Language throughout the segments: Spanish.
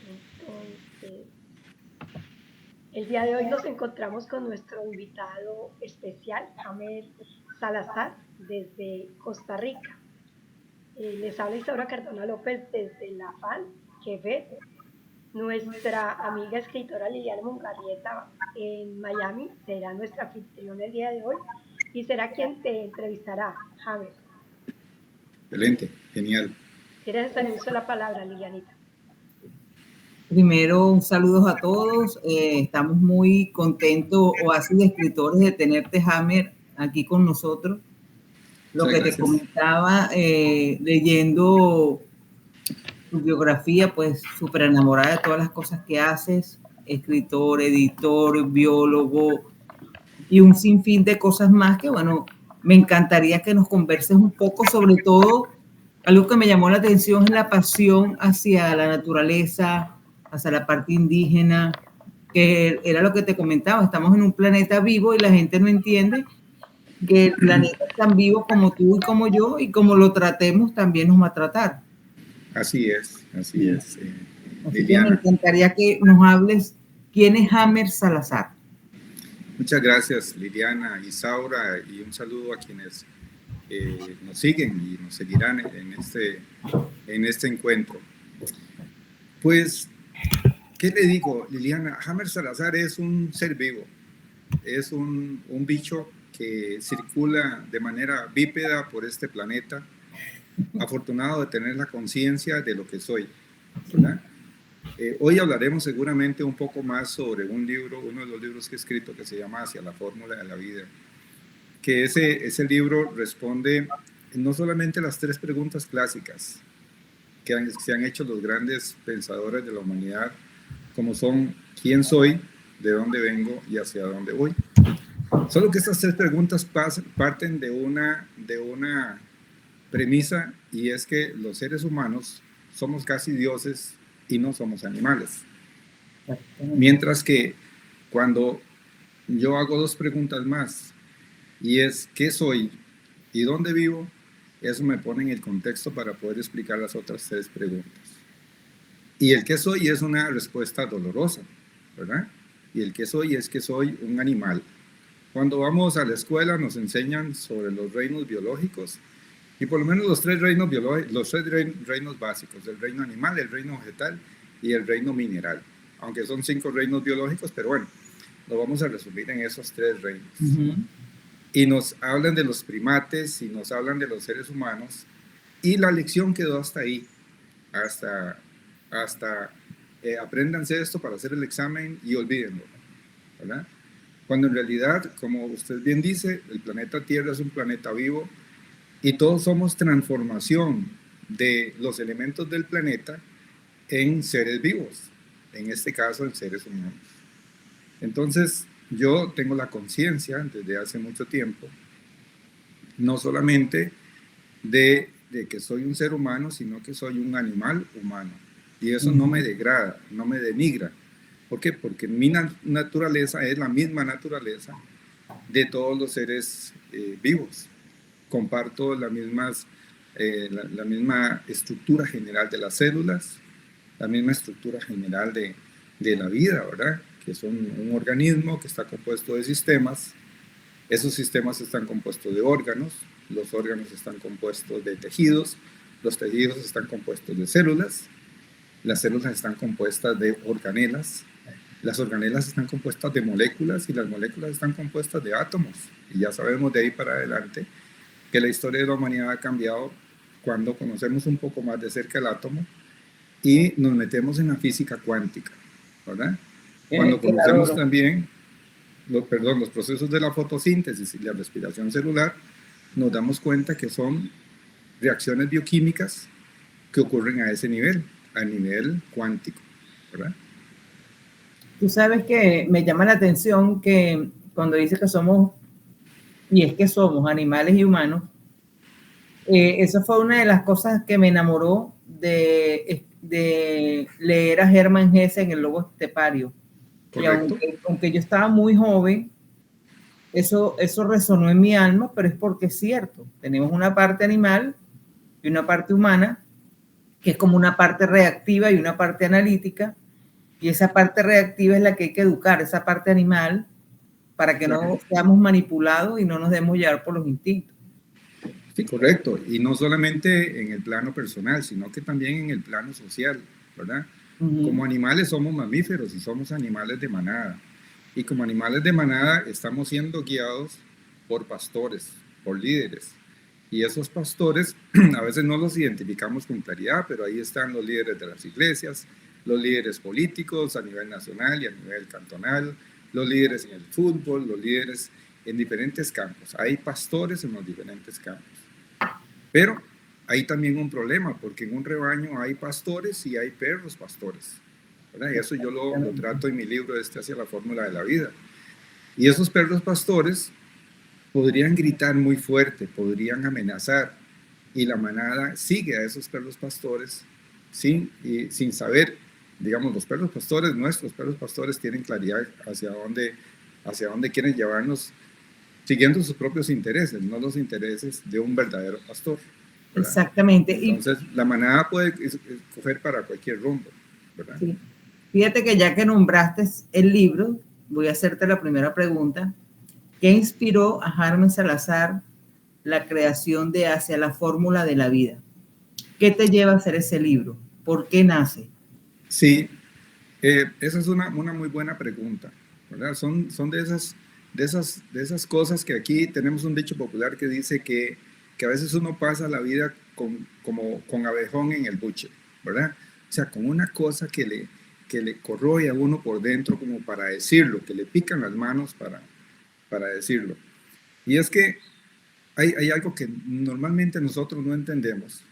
Entonces, el día de hoy nos encontramos con nuestro invitado especial, Jamer Salazar, desde Costa Rica. Les habla Isaura Cardona López desde La FAN, Quebec. Nuestra amiga escritora Liliana Mungarrieta en Miami será nuestra anfitriona el día de hoy y será quien te entrevistará, James. Excelente, genial. ¿Quieres hacer uso de la palabra, Lilianita? Primero, un saludo a todos. Estamos muy contentos, Oasis de Escritores, de tenerte, Jamer, aquí con nosotros. Lo Muchas que gracias. te comentaba, leyendo tu biografía, pues súper enamorada de todas las cosas que haces, escritor, editor, biólogo y un sinfín de cosas más que, bueno, me encantaría que nos converses un poco, sobre todo, algo que me llamó la atención es la pasión hacia la naturaleza, hacia la parte indígena, que era lo que te comentaba, estamos en un planeta vivo y la gente no entiende que el planeta es tan vivo como tú y como yo, y como lo tratemos también nos va a tratar. Así es, así es. Así que me encantaría que nos hables quién es Jamer Salazar. Muchas gracias, Liliana, Isaura, y un saludo a quienes nos siguen y nos seguirán en este encuentro. Pues, ¿qué le digo, Liliana? Jamer Salazar es un ser vivo, es un bicho que circula de manera bípeda por este planeta, afortunado de tener la conciencia de lo que soy, ¿verdad? Hoy hablaremos seguramente un poco más sobre un libro, uno de los libros que he escrito que se llama Hacia la fórmula de la vida, que ese libro responde no solamente las 3 preguntas clásicas que se han hecho los grandes pensadores de la humanidad, como son ¿quién soy?, ¿de dónde vengo? Y ¿hacia dónde voy? Solo que estas 3 preguntas parten de una premisa, y es que los seres humanos somos casi dioses y no somos animales. Mientras que cuando yo hago 2 preguntas más, y es ¿qué soy y dónde vivo?, eso me pone en el contexto para poder explicar las otras 3 preguntas. Y el ¿qué soy? Es una respuesta dolorosa, ¿verdad? Y el ¿qué soy? Es que soy un animal. Cuando vamos a la escuela nos enseñan sobre los reinos biológicos, y por lo menos los 3 reinos biológicos, los 3 reinos básicos: el reino animal, el reino vegetal y el reino mineral. Aunque son 5 reinos biológicos, pero bueno, lo vamos a resumir en esos 3 reinos. Y nos hablan de los primates y nos hablan de los seres humanos, y la lección quedó hasta ahí, hasta apréndanse esto para hacer el examen y olvídenlo, ¿verdad? Cuando en realidad, como usted bien dice, el planeta Tierra es un planeta vivo y todos somos transformación de los elementos del planeta en seres vivos, en este caso en seres humanos. Entonces, yo tengo la conciencia desde hace mucho tiempo, no solamente de que soy un ser humano, sino que soy un animal humano. Y eso no me degrada, no me denigra. ¿Por qué? Porque mi naturaleza es la misma naturaleza de todos los seres vivos. Comparto la misma estructura general de las células, la misma estructura general de la vida, ¿verdad? Que son un organismo que está compuesto de sistemas. Esos sistemas están compuestos de órganos, los órganos están compuestos de tejidos, los tejidos están compuestos de células, las células están compuestas de organelas, las organelas están compuestas de moléculas y las moléculas están compuestas de átomos. Y ya sabemos de ahí para adelante que la historia de la humanidad ha cambiado cuando conocemos un poco más de cerca el átomo y nos metemos en la física cuántica, ¿verdad? Cuando conocemos también los procesos de la fotosíntesis y la respiración celular, nos damos cuenta que son reacciones bioquímicas que ocurren a ese nivel, a nivel cuántico, ¿verdad? Tú sabes que me llama la atención que cuando dices que somos, y es que somos animales y humanos, esa fue una de las cosas que me enamoró de leer a Hermann Hesse en El lobo estepario. Correcto. Y aunque yo estaba muy joven, eso resonó en mi alma, pero es porque es cierto, tenemos una parte animal y una parte humana, que es como una parte reactiva y una parte analítica, y esa parte reactiva es la que hay que educar, esa parte animal, para que no seamos manipulados y no nos demos llevar por los instintos. Sí, correcto. Y no solamente en el plano personal, sino que también en el plano social, ¿verdad? Como animales somos mamíferos y somos animales de manada. Y como animales de manada estamos siendo guiados por pastores, por líderes. Y esos pastores a veces no los identificamos con claridad, pero ahí están los líderes de las iglesias, los líderes políticos a nivel nacional y a nivel cantonal, los líderes en el fútbol, los líderes en diferentes campos. Hay pastores en los diferentes campos. Pero hay también un problema, porque en un rebaño hay pastores y hay perros pastores, ¿verdad? Y eso yo lo trato en mi libro Hacia la fórmula de la vida. Y esos perros pastores podrían gritar muy fuerte, podrían amenazar, y la manada sigue a esos perros pastores sin saber. Digamos, los perros pastores, nuestros perros pastores, tienen claridad hacia dónde quieren llevarnos, siguiendo sus propios intereses, no los intereses de un verdadero pastor, ¿verdad? Exactamente. Entonces, la manada puede escoger para cualquier rumbo, ¿verdad? Sí. Fíjate que ya que nombraste el libro, voy a hacerte la primera pregunta. ¿Qué inspiró a Jaime Salazar la creación de Hacia la fórmula de la vida? ¿Qué te lleva a hacer ese libro? ¿Por qué nace? Sí, esa es una muy buena pregunta, ¿verdad? Son de esas cosas que aquí tenemos un dicho popular que dice que a veces uno pasa la vida como con abejón en el buche, ¿verdad? O sea, con una cosa que le corroe a uno por dentro como para decirlo, que le pican las manos para decirlo. Y es que hay algo que normalmente nosotros no entendemos.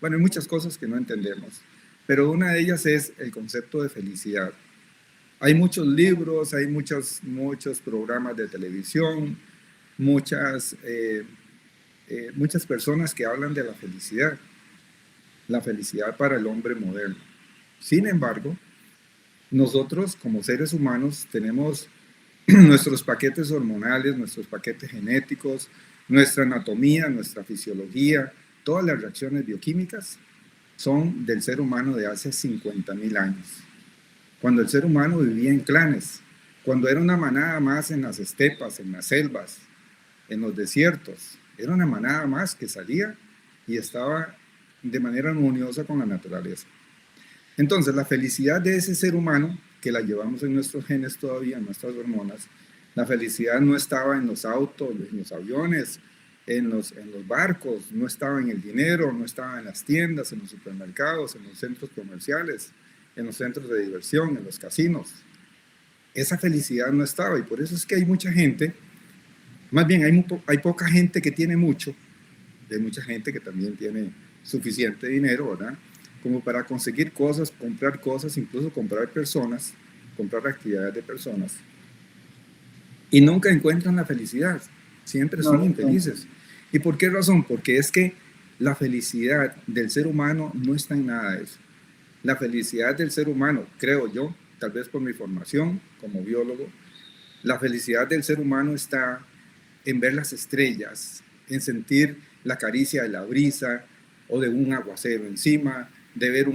Bueno, hay muchas cosas que no entendemos, pero una de ellas es el concepto de felicidad. Hay muchos libros, hay muchos programas de televisión, muchas personas que hablan de la felicidad para el hombre moderno. Sin embargo, nosotros como seres humanos tenemos nuestros paquetes hormonales, nuestros paquetes genéticos, nuestra anatomía, nuestra fisiología, todas las reacciones bioquímicas son del ser humano de hace 50.000 años. Cuando el ser humano vivía en clanes, cuando era una manada más en las estepas, en las selvas, en los desiertos, era una manada más que salía y estaba de manera armoniosa con la naturaleza. Entonces, la felicidad de ese ser humano, que la llevamos en nuestros genes todavía, en nuestras hormonas, la felicidad no estaba en los autos, en los aviones, en los barcos, no estaba en el dinero, no estaba en las tiendas, en los supermercados, en los centros comerciales, en los centros de diversión, en los casinos. Esa felicidad no estaba, y por eso es que hay mucha gente, más bien hay poca gente que tiene mucho, hay mucha gente que también tiene suficiente dinero, ¿verdad? Como para conseguir cosas, incluso comprar personas, comprar actividades de personas, y nunca encuentran la felicidad, siempre son infelices. ¿Y por qué razón? Porque es que la felicidad del ser humano no está en nada de eso. La felicidad del ser humano, creo yo, tal vez por mi formación como biólogo, la felicidad del ser humano está en ver las estrellas, en sentir la caricia de la brisa o de un aguacero encima, de ver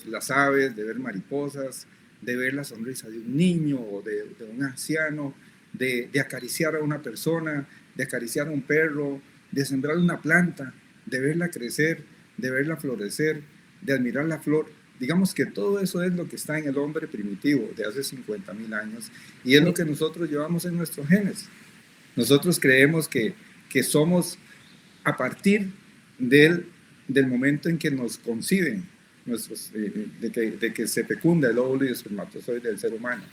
las aves, de ver mariposas, de ver la sonrisa de un niño o de un anciano, de acariciar a una persona, de acariciar a un perro, de sembrar una planta, de verla crecer, de verla florecer, de admirar la flor. Digamos que todo eso es lo que está en el hombre primitivo de hace 50.000 años y es lo que nosotros llevamos en nuestros genes. Nosotros creemos que somos a partir del momento en que nos conciben, de que se fecunda el óvulo y el espermatozoide del ser humano.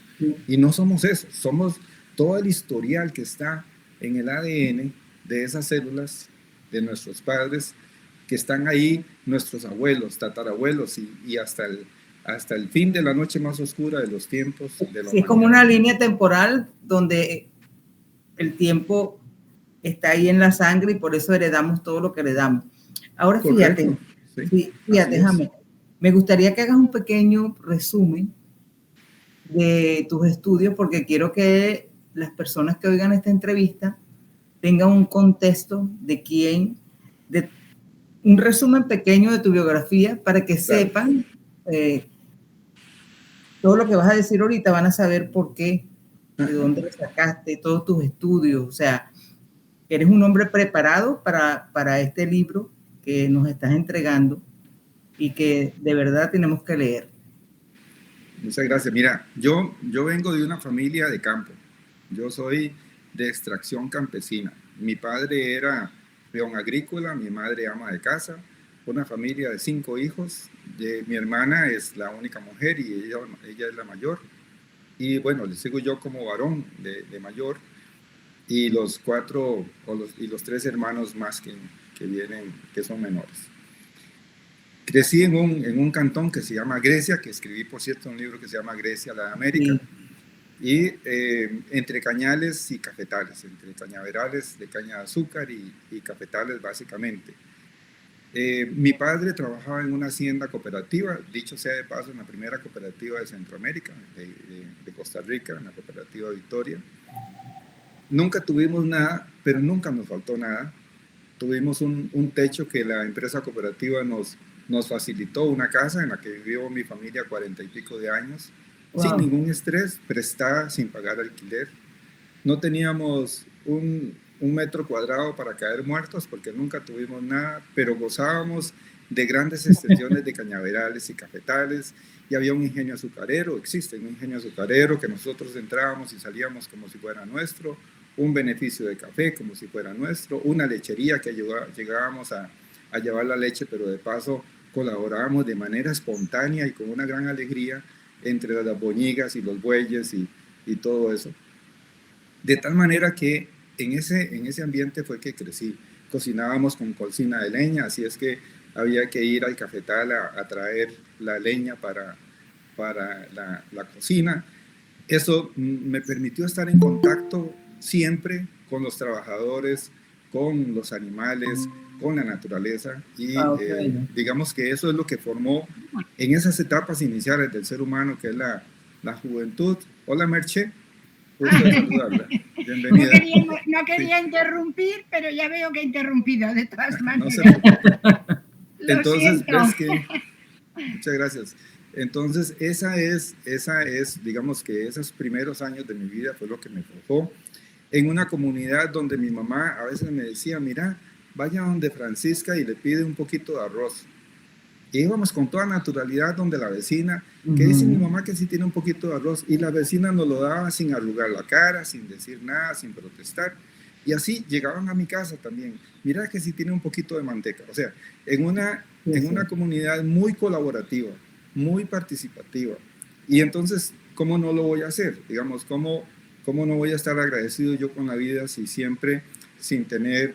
Y no somos eso, somos todo el historial que está en el ADN de esas células de nuestros padres, que están ahí, nuestros abuelos, tatarabuelos y hasta el fin de la noche más oscura de los tiempos. Sí, es como una línea temporal donde el tiempo está ahí en la sangre y por eso heredamos todo lo que heredamos. Ahora fíjate, déjame, me gustaría que hagas un pequeño resumen de tus estudios porque quiero que las personas que oigan esta entrevista tengan un contexto de un resumen pequeño de tu biografía para que Claro. sepan todo lo que vas a decir ahorita, van a saber por qué, de dónde lo sacaste, todos tus estudios. O sea, eres un hombre preparado para este libro que nos estás entregando y que de verdad tenemos que leer. Muchas gracias. Mira, yo vengo de una familia de campo. Yo soy de extracción campesina. Mi padre era peón agrícola, mi madre ama de casa, una familia de 5 hijos. Mi hermana es la única mujer y ella es la mayor. Y bueno, le sigo yo como varón de mayor y los 3 hermanos más que vienen, que son menores. Crecí en un cantón que se llama Grecia, que escribí, por cierto, un libro que se llama Grecia, la de América, sí. Y entre cañales y cafetales, entre cañaverales de caña de azúcar y cafetales básicamente. Mi padre trabajaba en una hacienda cooperativa, dicho sea de paso, en la primera cooperativa de Centroamérica, de Costa Rica, en la cooperativa Victoria. Nunca tuvimos nada, pero nunca nos faltó nada. Tuvimos un techo que la empresa cooperativa nos facilitó, una casa en la que vivió mi familia 40 y pico de años, wow, sin ningún estrés, prestada, sin pagar alquiler. No teníamos un metro cuadrado para caer muertos porque nunca tuvimos nada, pero gozábamos de grandes extensiones de cañaverales y cafetales, y había un ingenio azucarero, existe un ingenio azucarero que nosotros entrábamos y salíamos como si fuera nuestro, un beneficio de café como si fuera nuestro, una lechería que llegábamos a llevar la leche, pero de paso colaborábamos de manera espontánea y con una gran alegría entre las boñigas y los bueyes y todo eso. De tal manera que en ese ambiente fue que crecí. Cocinábamos con cocina de leña, así es que había que ir al cafetal a traer la leña para la cocina. Eso me permitió estar en contacto siempre con los trabajadores, con los animales, con la naturaleza, y digamos que eso es lo que formó en esas etapas iniciales del ser humano, que es la juventud. Hola, Merche. Gusto de saludarla. Bienvenida. No quería interrumpir, pero ya veo que he interrumpido de todas maneras. No se preocupe. Entonces, ves que... Muchas gracias. Entonces, esa es, digamos que esos primeros años de mi vida fue lo que me forjó en una comunidad donde mi mamá a veces me decía, mira, vaya donde Francisca y le pide un poquito de arroz. Y íbamos con toda naturalidad donde la vecina, que dice mi mamá que sí tiene un poquito de arroz, y la vecina nos lo daba sin arrugar la cara, sin decir nada, sin protestar. Y así llegaban a mi casa también. Mira que sí tiene un poquito de manteca. O sea, en una comunidad muy colaborativa, muy participativa. Y entonces, ¿cómo no lo voy a hacer? Digamos, ¿cómo no voy a estar agradecido yo con la vida si siempre, sin tener,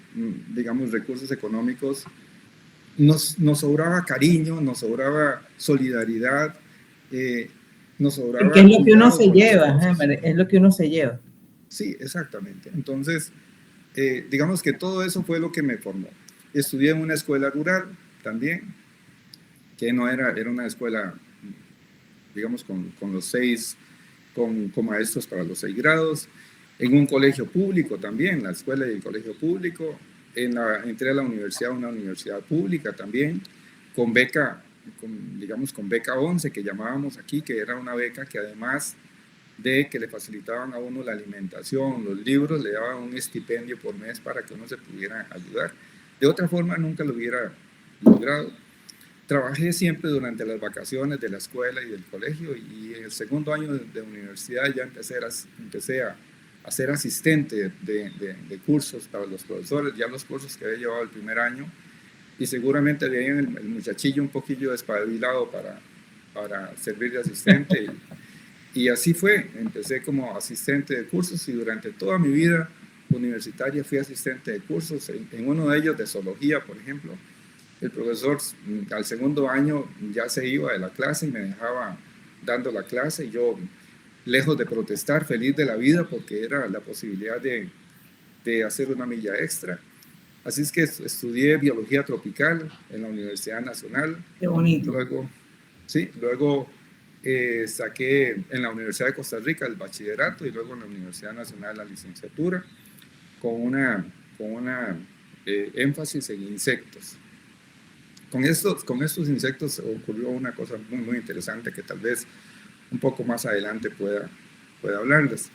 digamos, recursos económicos, nos sobraba cariño, nos sobraba solidaridad, nos sobraba... Porque es lo que uno se lleva, es lo que uno se lleva. Sí, exactamente. Entonces, digamos que todo eso fue lo que me formó. Estudié en una escuela rural también, que no era una escuela, digamos, con maestros para los 6 grados, en un colegio público también, la escuela y el colegio público. Entré a la universidad, una universidad pública también, con beca, digamos con beca 11 que llamábamos aquí, que era una beca que además de que le facilitaban a uno la alimentación, los libros, le daban un estipendio por mes para que uno se pudiera ayudar. De otra forma nunca lo hubiera logrado. Trabajé siempre durante las vacaciones de la escuela y del colegio, y en el segundo año de universidad ya empecé a ser asistente de cursos para los profesores, ya los cursos que había llevado el primer año, y seguramente veían el muchachillo un poquillo despabilado para servir de asistente, y así fue. Empecé como asistente de cursos, y durante toda mi vida universitaria fui asistente de cursos, en uno de ellos de zoología, por ejemplo. El profesor al segundo año ya se iba de la clase y me dejaba dando la clase, y yo, lejos de protestar, feliz de la vida, porque era la posibilidad de hacer una milla extra. Así es que estudié biología tropical en la Universidad Nacional. Qué bonito. Luego saqué en la Universidad de Costa Rica el bachillerato, y luego en la Universidad Nacional la licenciatura, con una énfasis en insectos. con estos insectos ocurrió una cosa muy, muy interesante que tal vez un poco más adelante pueda hablarles.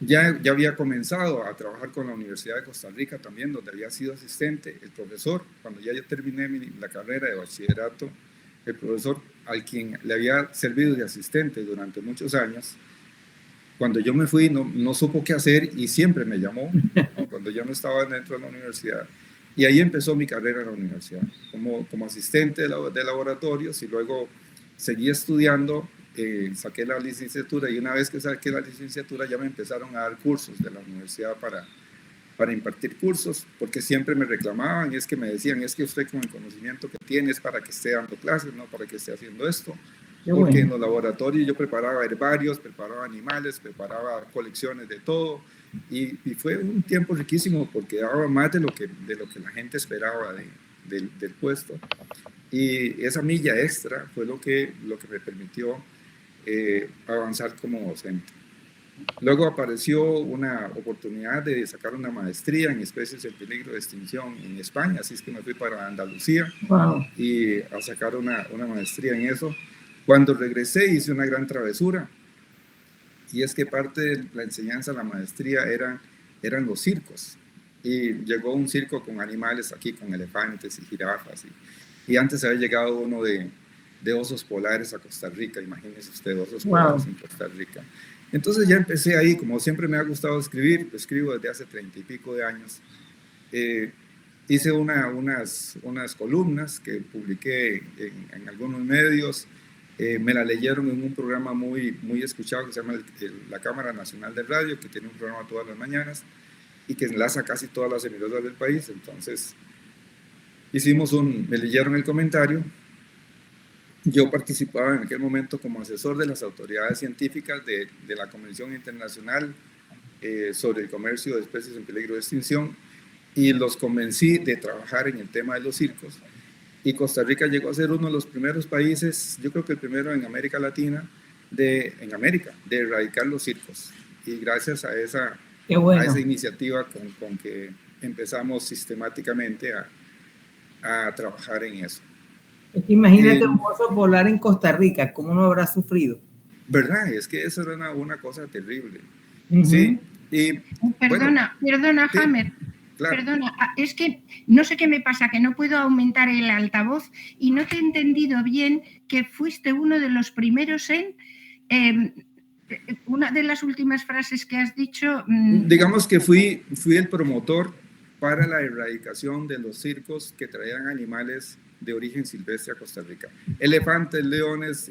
Ya había comenzado a trabajar con la Universidad de Costa Rica también, donde había sido asistente. El profesor, cuando ya yo terminé la carrera de bachillerato, el profesor al quien le había servido de asistente durante muchos años, cuando yo me fui no supo qué hacer y siempre me llamó, ¿no? Cuando ya no estaba dentro de la universidad. Y ahí empezó mi carrera en la universidad, como asistente de laboratorios, y luego seguí estudiando, saqué la licenciatura, y una vez que saqué la licenciatura ya me empezaron a dar cursos de la universidad para impartir cursos, porque siempre me reclamaban, y es que me decían, es que usted con el conocimiento que tiene es para que esté dando clases, no para que esté haciendo esto. Porque en los laboratorios yo preparaba herbarios, preparaba animales, preparaba colecciones de todo, y fue un tiempo riquísimo porque daba más de lo que la gente esperaba del puesto. Y esa milla extra fue lo que me permitió avanzar como docente. Luego apareció una oportunidad de sacar una maestría en especies en peligro de extinción en España, así es que me fui para Andalucía y a sacar una maestría en eso. Cuando regresé hice una gran travesura, y es que parte de la enseñanza de la maestría eran los circos, y llegó un circo con animales aquí, con elefantes y jirafas, y antes había llegado uno de osos polares a Costa Rica, imagínese usted, osos polares en Costa Rica. Entonces ya empecé ahí, como siempre me ha gustado escribir, escribo desde hace 30 y pico de años. Hice unas columnas que publiqué en algunos medios. Me la leyeron en un programa muy, muy escuchado que se llama la Cámara Nacional de Radio, que tiene un programa todas las mañanas y que enlaza casi todas las emisoras del país. Entonces me leyeron el comentario. Yo participaba en aquel momento como asesor de las autoridades científicas de la Convención Internacional sobre el Comercio de Especies en Peligro de Extinción, y los convencí de trabajar en el tema de los circos. Y Costa Rica llegó a ser uno de los primeros países, yo creo que el primero en América Latina, de erradicar los circos. Y gracias a esa iniciativa con que empezamos sistemáticamente a trabajar en eso. Imagínate un oso polar en Costa Rica, ¿cómo no habrá sufrido? ¿Verdad? Es que eso era una cosa terrible. Sí. Y, perdona, sí, Hammer. Claro. Perdona, es que no sé qué me pasa, que no puedo aumentar el altavoz y no te he entendido bien que fuiste uno de los primeros en... una de las últimas frases que has dicho... Digamos que fui el promotor para la erradicación de los circos que traían animales de origen silvestre a Costa Rica. Elefantes, leones,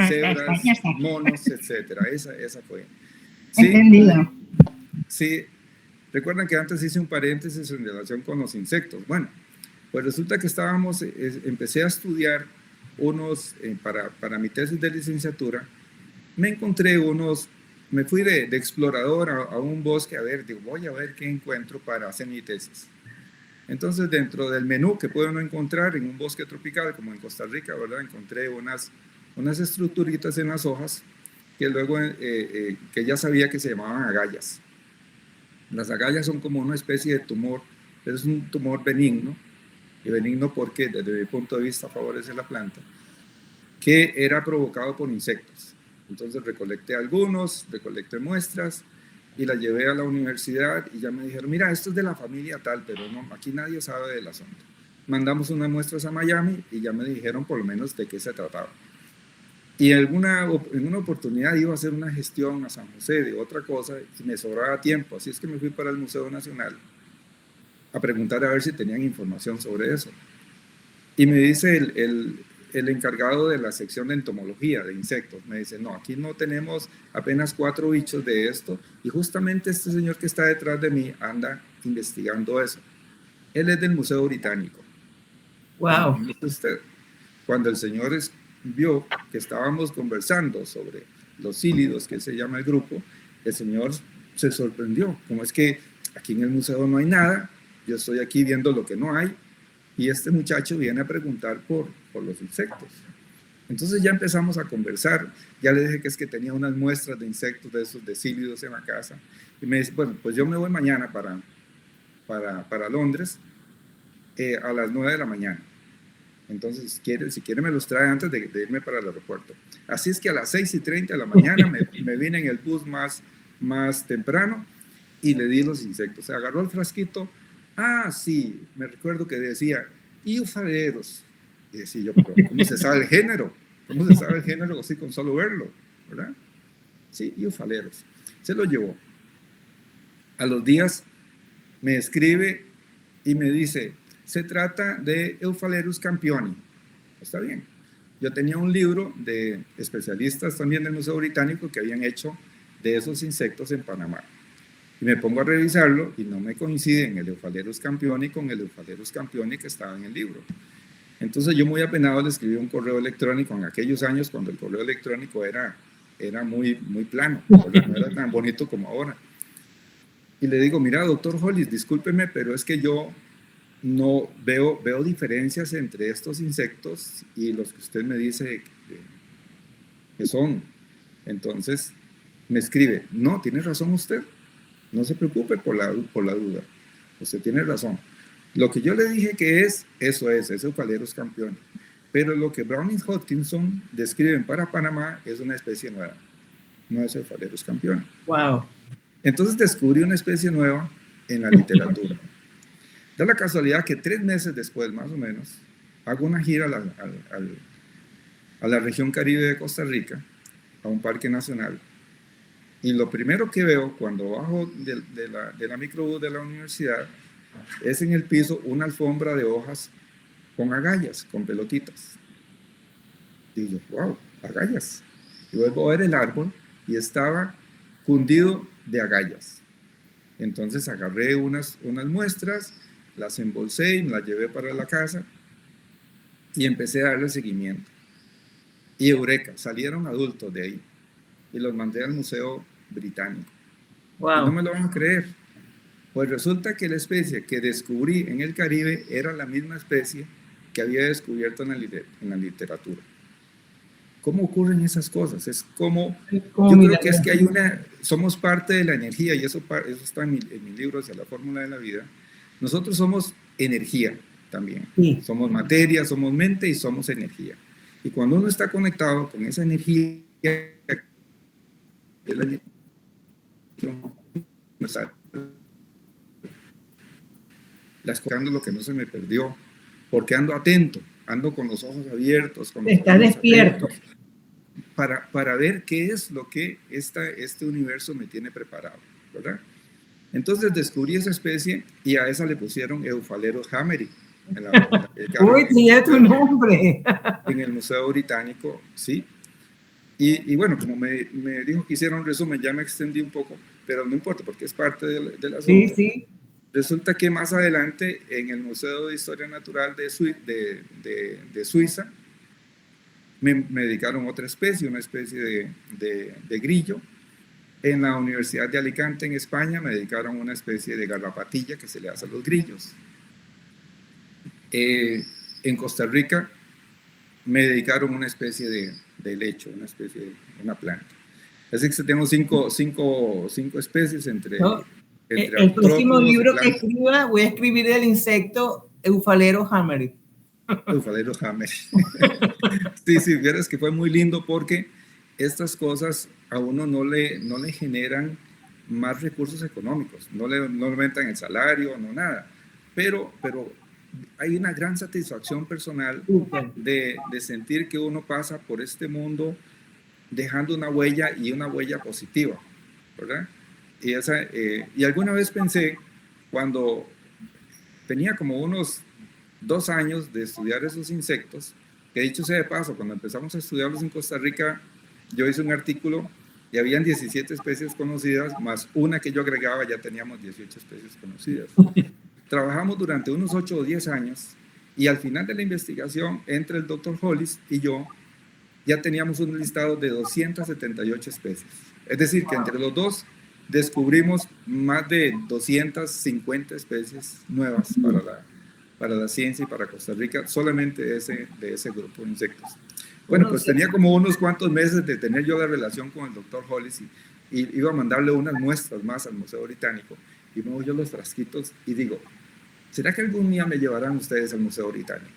cebras, monos, etcétera. Esa fue. ¿Sí? Entendido. Sí. Recuerdan que antes hice un paréntesis en relación con los insectos. Bueno, pues resulta que empecé a estudiar para mi tesis de licenciatura. Me fui de explorador a un bosque, voy a ver qué encuentro para hacer mi tesis. Entonces, dentro del menú que puedo encontrar en un bosque tropical, como en Costa Rica, ¿verdad? Encontré unas estructuritas en las hojas que luego, que ya sabía que se llamaban agallas. Las agallas son como una especie de tumor, pero es un tumor benigno, y benigno porque desde mi punto de vista favorece la planta, que era provocado por insectos. Entonces recolecté muestras y las llevé a la universidad y ya me dijeron, mira, esto es de la familia tal, pero no, aquí nadie sabe del asunto. Mandamos unas muestras a Miami y ya me dijeron por lo menos de qué se trataba. Y en una oportunidad iba a hacer una gestión a San José de otra cosa y me sobraba tiempo, así es que me fui para el Museo Nacional a preguntar a ver si tenían información sobre eso. Y me dice el encargado de la sección de entomología de insectos, me dice, no, aquí no tenemos apenas 4 bichos de esto, y justamente este señor que está detrás de mí anda investigando eso. Él es del Museo Británico. Wow. Cuando el señor vio que estábamos conversando sobre los cílidos, que se llama el grupo, el señor se sorprendió. Como es que aquí en el museo no hay nada, yo estoy aquí viendo lo que no hay, y este muchacho viene a preguntar por los insectos. Entonces ya empezamos a conversar, ya le dije que es que tenía unas muestras de insectos de esos de cílidos en la casa, y me dice, bueno, pues yo me voy mañana para Londres, a las 9 de la mañana. Entonces, si quiere me los trae antes de irme para el aeropuerto. Así es que a las 6:30 de la mañana me vine en el bus más temprano y le di los insectos. Se agarró el frasquito. Ah, sí, me recuerdo que decía, iufaleros. Y decía yo, pero ¿cómo se sabe el género? ¿Cómo se sabe el género así con solo verlo? ¿Verdad? Sí, iufaleros. Se lo llevó. A los días me escribe y me dice, se trata de Euphalerus campioni. Está bien. Yo tenía un libro de especialistas también del Museo Británico que habían hecho de esos insectos en Panamá. Y me pongo a revisarlo y no me coinciden el Euphalerus campioni con el Euphalerus campioni que estaba en el libro. Entonces yo muy apenado le escribí un correo electrónico en aquellos años cuando el correo electrónico era muy plano, no era tan bonito como ahora. Y le digo, mira, doctor Hollis, discúlpeme, pero es que yo no veo diferencias entre estos insectos y los que usted me dice que son. Entonces me escribe, no, tiene razón usted, no se preocupe por la duda, usted tiene razón. Lo que yo le dije que es Euphalerus campioni, pero lo que Brown y Hodgkinson describen para Panamá es una especie nueva, no es Euphalerus campioni. Wow. Entonces descubrí una especie nueva en la literatura. Da la casualidad que 3 meses después, más o menos, hago una gira a la región Caribe de Costa Rica, a un parque nacional, y lo primero que veo cuando bajo de la microbús de la universidad es en el piso una alfombra de hojas con agallas, con pelotitas. Y yo, wow, agallas. Y vuelvo a ver el árbol y estaba cundido de agallas. Entonces agarré unas muestras, las embolsé y me las llevé para la casa y empecé a darle seguimiento. Y eureka, salieron adultos de ahí y los mandé al Museo Británico. Wow. Y no me lo van a creer. Pues resulta que la especie que descubrí en el Caribe era la misma especie que había descubierto en la literatura. ¿Cómo ocurren esas cosas? Es como, yo creo que es que somos parte de la energía, y eso está en mi libro, hacia la fórmula de la vida. Nosotros somos energía también. Sí. Somos materia, somos mente y somos energía. Y cuando uno está conectado con esa energía, buscando lo que no se me perdió, porque ando atento, ando con los ojos abiertos. Está despierto. Para ver qué es lo que este universo me tiene preparado, ¿verdad? Entonces descubrí esa especie y a esa le pusieron Euphalerus hammeri. ¡Uy, tenía tu nombre! En el Museo Británico, sí. Y bueno, como me dijo que hiciera un resumen, ya me extendí un poco, pero no importa porque es parte de la sí, sí. Resulta que más adelante en el Museo de Historia Natural de Suiza me dedicaron otra especie, una especie de grillo. En la Universidad de Alicante, en España, me dedicaron una especie de garrapatilla que se le hace a los grillos. En Costa Rica me dedicaron una especie de lecho, una planta. Así que tengo cinco especies entre el próximo libro que escriba, voy a escribir el insecto Euphalerus hammeri. Euphalerus hammeri. Sí, vieras que fue muy lindo porque estas cosas a uno no le generan más recursos económicos, no le aumentan el salario, no nada, pero hay una gran satisfacción personal de sentir que uno pasa por este mundo dejando una huella y una huella positiva, ¿verdad? Y alguna vez pensé, cuando tenía como unos 2 años de estudiar esos insectos, que dicho sea de paso, cuando empezamos a estudiarlos en Costa Rica, yo hice un artículo y habían 17 especies conocidas, más una que yo agregaba, ya teníamos 18 especies conocidas. Trabajamos durante unos 8 o 10 años y al final de la investigación, entre el Dr. Hollis y yo, ya teníamos un listado de 278 especies. Es decir, que entre los dos descubrimos más de 250 especies nuevas para la ciencia y para Costa Rica, solamente de ese grupo de insectos. Bueno, pues tenía como unos cuantos meses de tener yo la relación con el Dr. Hollis y iba a mandarle unas muestras más al Museo Británico y muevo yo los frasquitos y digo, ¿será que algún día me llevarán ustedes al Museo Británico?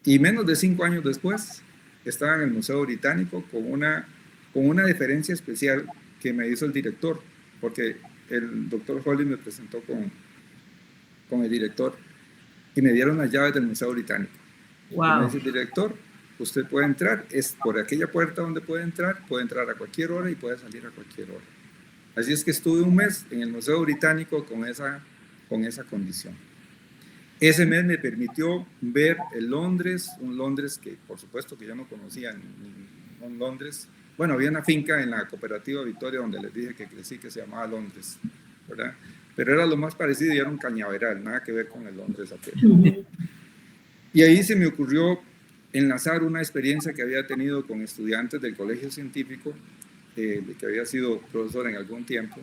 Y menos de 5 años después, estaba en el Museo Británico con una deferencia especial que me hizo el director, porque el doctor Holly me presentó con el director y me dieron las llaves del Museo Británico. Wow. Y me dice el director, usted puede entrar, es por aquella puerta donde puede entrar a cualquier hora y puede salir a cualquier hora. Así es que estuve un mes en el Museo Británico con esa condición. Ese mes me permitió ver el Londres, un Londres que por supuesto que yo no conocía, un Londres. Bueno, había una finca en la cooperativa Victoria donde les dije que crecí que se llamaba Londres, ¿verdad? Pero era lo más parecido y era un cañaveral, nada que ver con el Londres aquel. Y ahí se me ocurrió enlazar una experiencia que había tenido con estudiantes del colegio científico, que había sido profesor en algún tiempo.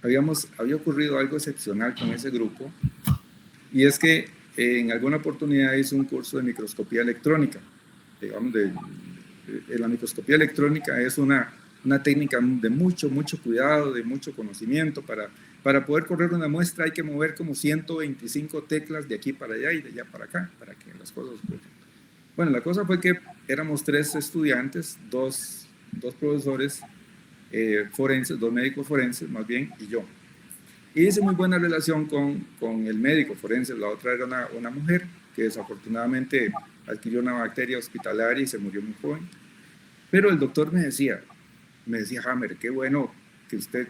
Había ocurrido algo excepcional con ese grupo, y es que en alguna oportunidad hice un curso de microscopía electrónica. Digamos, la microscopía electrónica es una técnica de mucho cuidado, de mucho conocimiento. Para poder correr una muestra hay que mover como 125 teclas de aquí para allá y de allá para acá, para que las cosas ocurran. Bueno, la cosa fue que éramos 3 estudiantes, dos profesores forenses, 2 médicos forenses más bien, y yo. Y hice muy buena relación con el médico forense. La otra era una mujer que desafortunadamente adquirió una bacteria hospitalaria y se murió muy joven. Pero el doctor me decía, Hammer, qué bueno que usted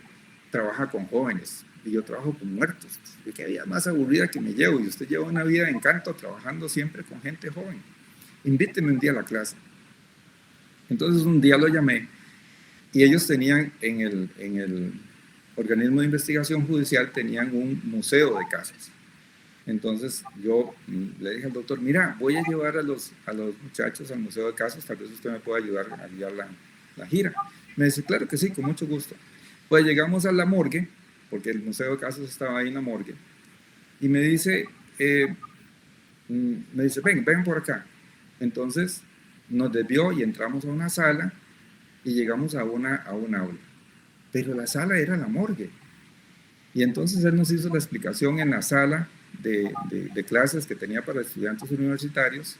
trabaja con jóvenes y yo trabajo con muertos. Y qué vida más aburrida que me llevo, y usted lleva una vida de encanto trabajando siempre con gente joven. Invíteme un día a la clase. Entonces un día lo llamé y ellos tenían en el organismo de investigación judicial, tenían un museo de casos. Entonces yo le dije al doctor, mira, voy a llevar a los muchachos al museo de casos, tal vez usted me pueda ayudar a guiar la gira. Me dice, claro que sí, con mucho gusto. Pues llegamos a la morgue, porque el museo de casos estaba ahí en la morgue, y me dice, ven por acá. Entonces nos desvió y entramos a una sala y llegamos a un aula. Pero la sala era la morgue. Y entonces él nos hizo la explicación en la sala de clases que tenía para estudiantes universitarios,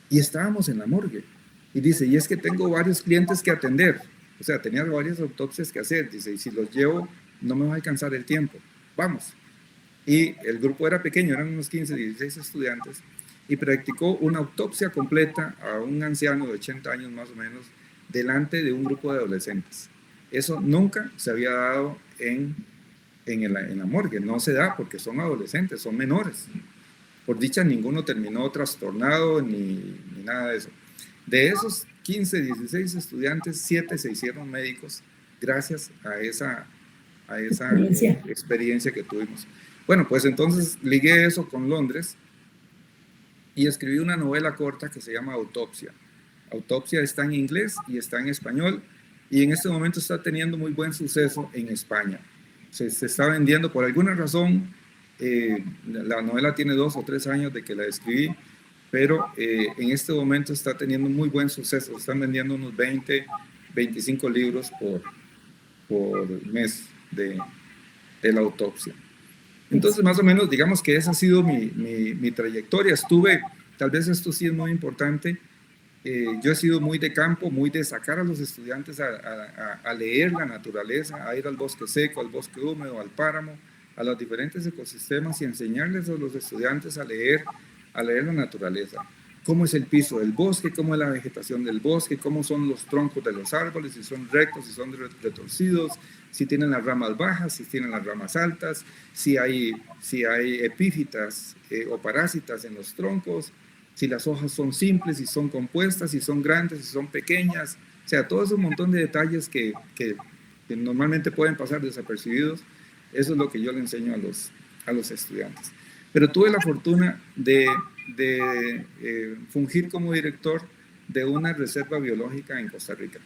y estábamos en la morgue. Y dice, y es que tengo varios clientes que atender. O sea, tenía varias autopsias que hacer. Dice, y si los llevo, no me va a alcanzar el tiempo. Vamos. Y el grupo era pequeño, eran unos 15, 16 estudiantes, y practicó una autopsia completa a un anciano de 80 años más o menos, delante de un grupo de adolescentes. Eso nunca se había dado en la morgue. No se da porque son adolescentes, son menores. Por dicha, ninguno terminó trastornado ni nada de eso. De esos 15, 16 estudiantes, 7 se hicieron médicos gracias a esa experiencia que tuvimos. Bueno, pues entonces ligué eso con Londres y escribí una novela corta que se llama Autopsia. Autopsia está en inglés y está en español, y en este momento está teniendo muy buen suceso en España. Se está vendiendo por alguna razón. La novela tiene 2 o 3 años de que la escribí, pero en este momento está teniendo muy buen suceso. Están vendiendo unos 20, 25 libros por mes de la autopsia. Entonces, más o menos, digamos que esa ha sido mi trayectoria. Tal vez esto sí es muy importante, yo he sido muy de campo, muy de sacar a los estudiantes a leer la naturaleza, a ir al bosque seco, al bosque húmedo, al páramo, a los diferentes ecosistemas, y enseñarles a los estudiantes a leer la naturaleza. Cómo es el piso del bosque, cómo es la vegetación del bosque, cómo son los troncos de los árboles, si son rectos, si son retorcidos, si tienen las ramas bajas, si tienen las ramas altas, si hay epífitas o parásitas en los troncos, si las hojas son simples, si son compuestas, si son grandes, si son pequeñas. O sea, todo ese montón de detalles que normalmente pueden pasar desapercibidos. Eso es lo que yo le enseño a los estudiantes. Pero tuve la fortuna de fungir como director de una reserva biológica en Costa Rica.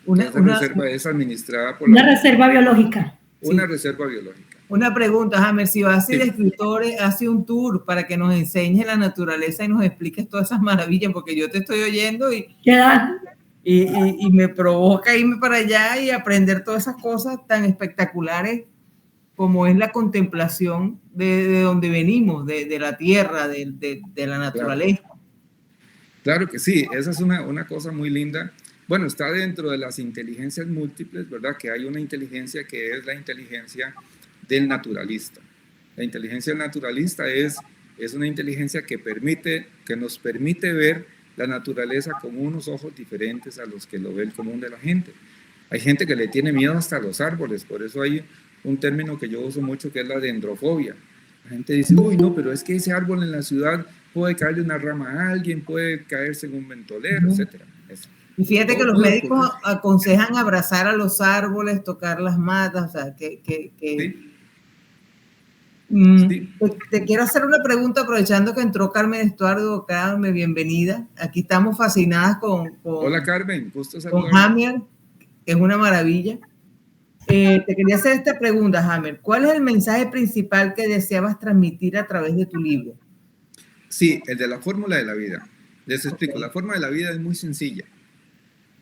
Esa reserva es administrada por una reserva biológica. Una reserva biológica. Una pregunta, Hammer, si vas a ser escritores, hace un tour para que nos enseñes la naturaleza y nos expliques todas esas maravillas, porque yo te estoy oyendo y me provoca irme para allá y aprender todas esas cosas tan espectaculares como es la contemplación de donde venimos, de la tierra, de la naturaleza. Claro que sí, esa es una cosa muy linda. Bueno, está dentro de las inteligencias múltiples, ¿verdad? Que hay una inteligencia que es la inteligencia del naturalista. La inteligencia naturalista es una inteligencia que nos permite ver la naturaleza con unos ojos diferentes a los que lo ve el común de la gente. Hay gente que le tiene miedo hasta a los árboles, por eso hay un término que yo uso mucho que es la dendrofobia. La gente dice, uy, no, pero es que ese árbol en la ciudad puede caerle una rama a alguien, puede caerse en un ventolero, etcétera. Y fíjate que los médicos aconsejan abrazar a los árboles, tocar las matas, o sea, ¿Sí? Te quiero hacer una pregunta aprovechando que entró Carmen Estuardo. Carmen, bienvenida. Aquí estamos fascinadas con Hola Carmen, gusto con saludarte. Hammer, que es una maravilla. Te quería hacer esta pregunta, Hammer. ¿Cuál es el mensaje principal que deseabas transmitir a través de tu libro? Sí, el de la fórmula de la vida. Les explico, la fórmula de la vida es muy sencilla.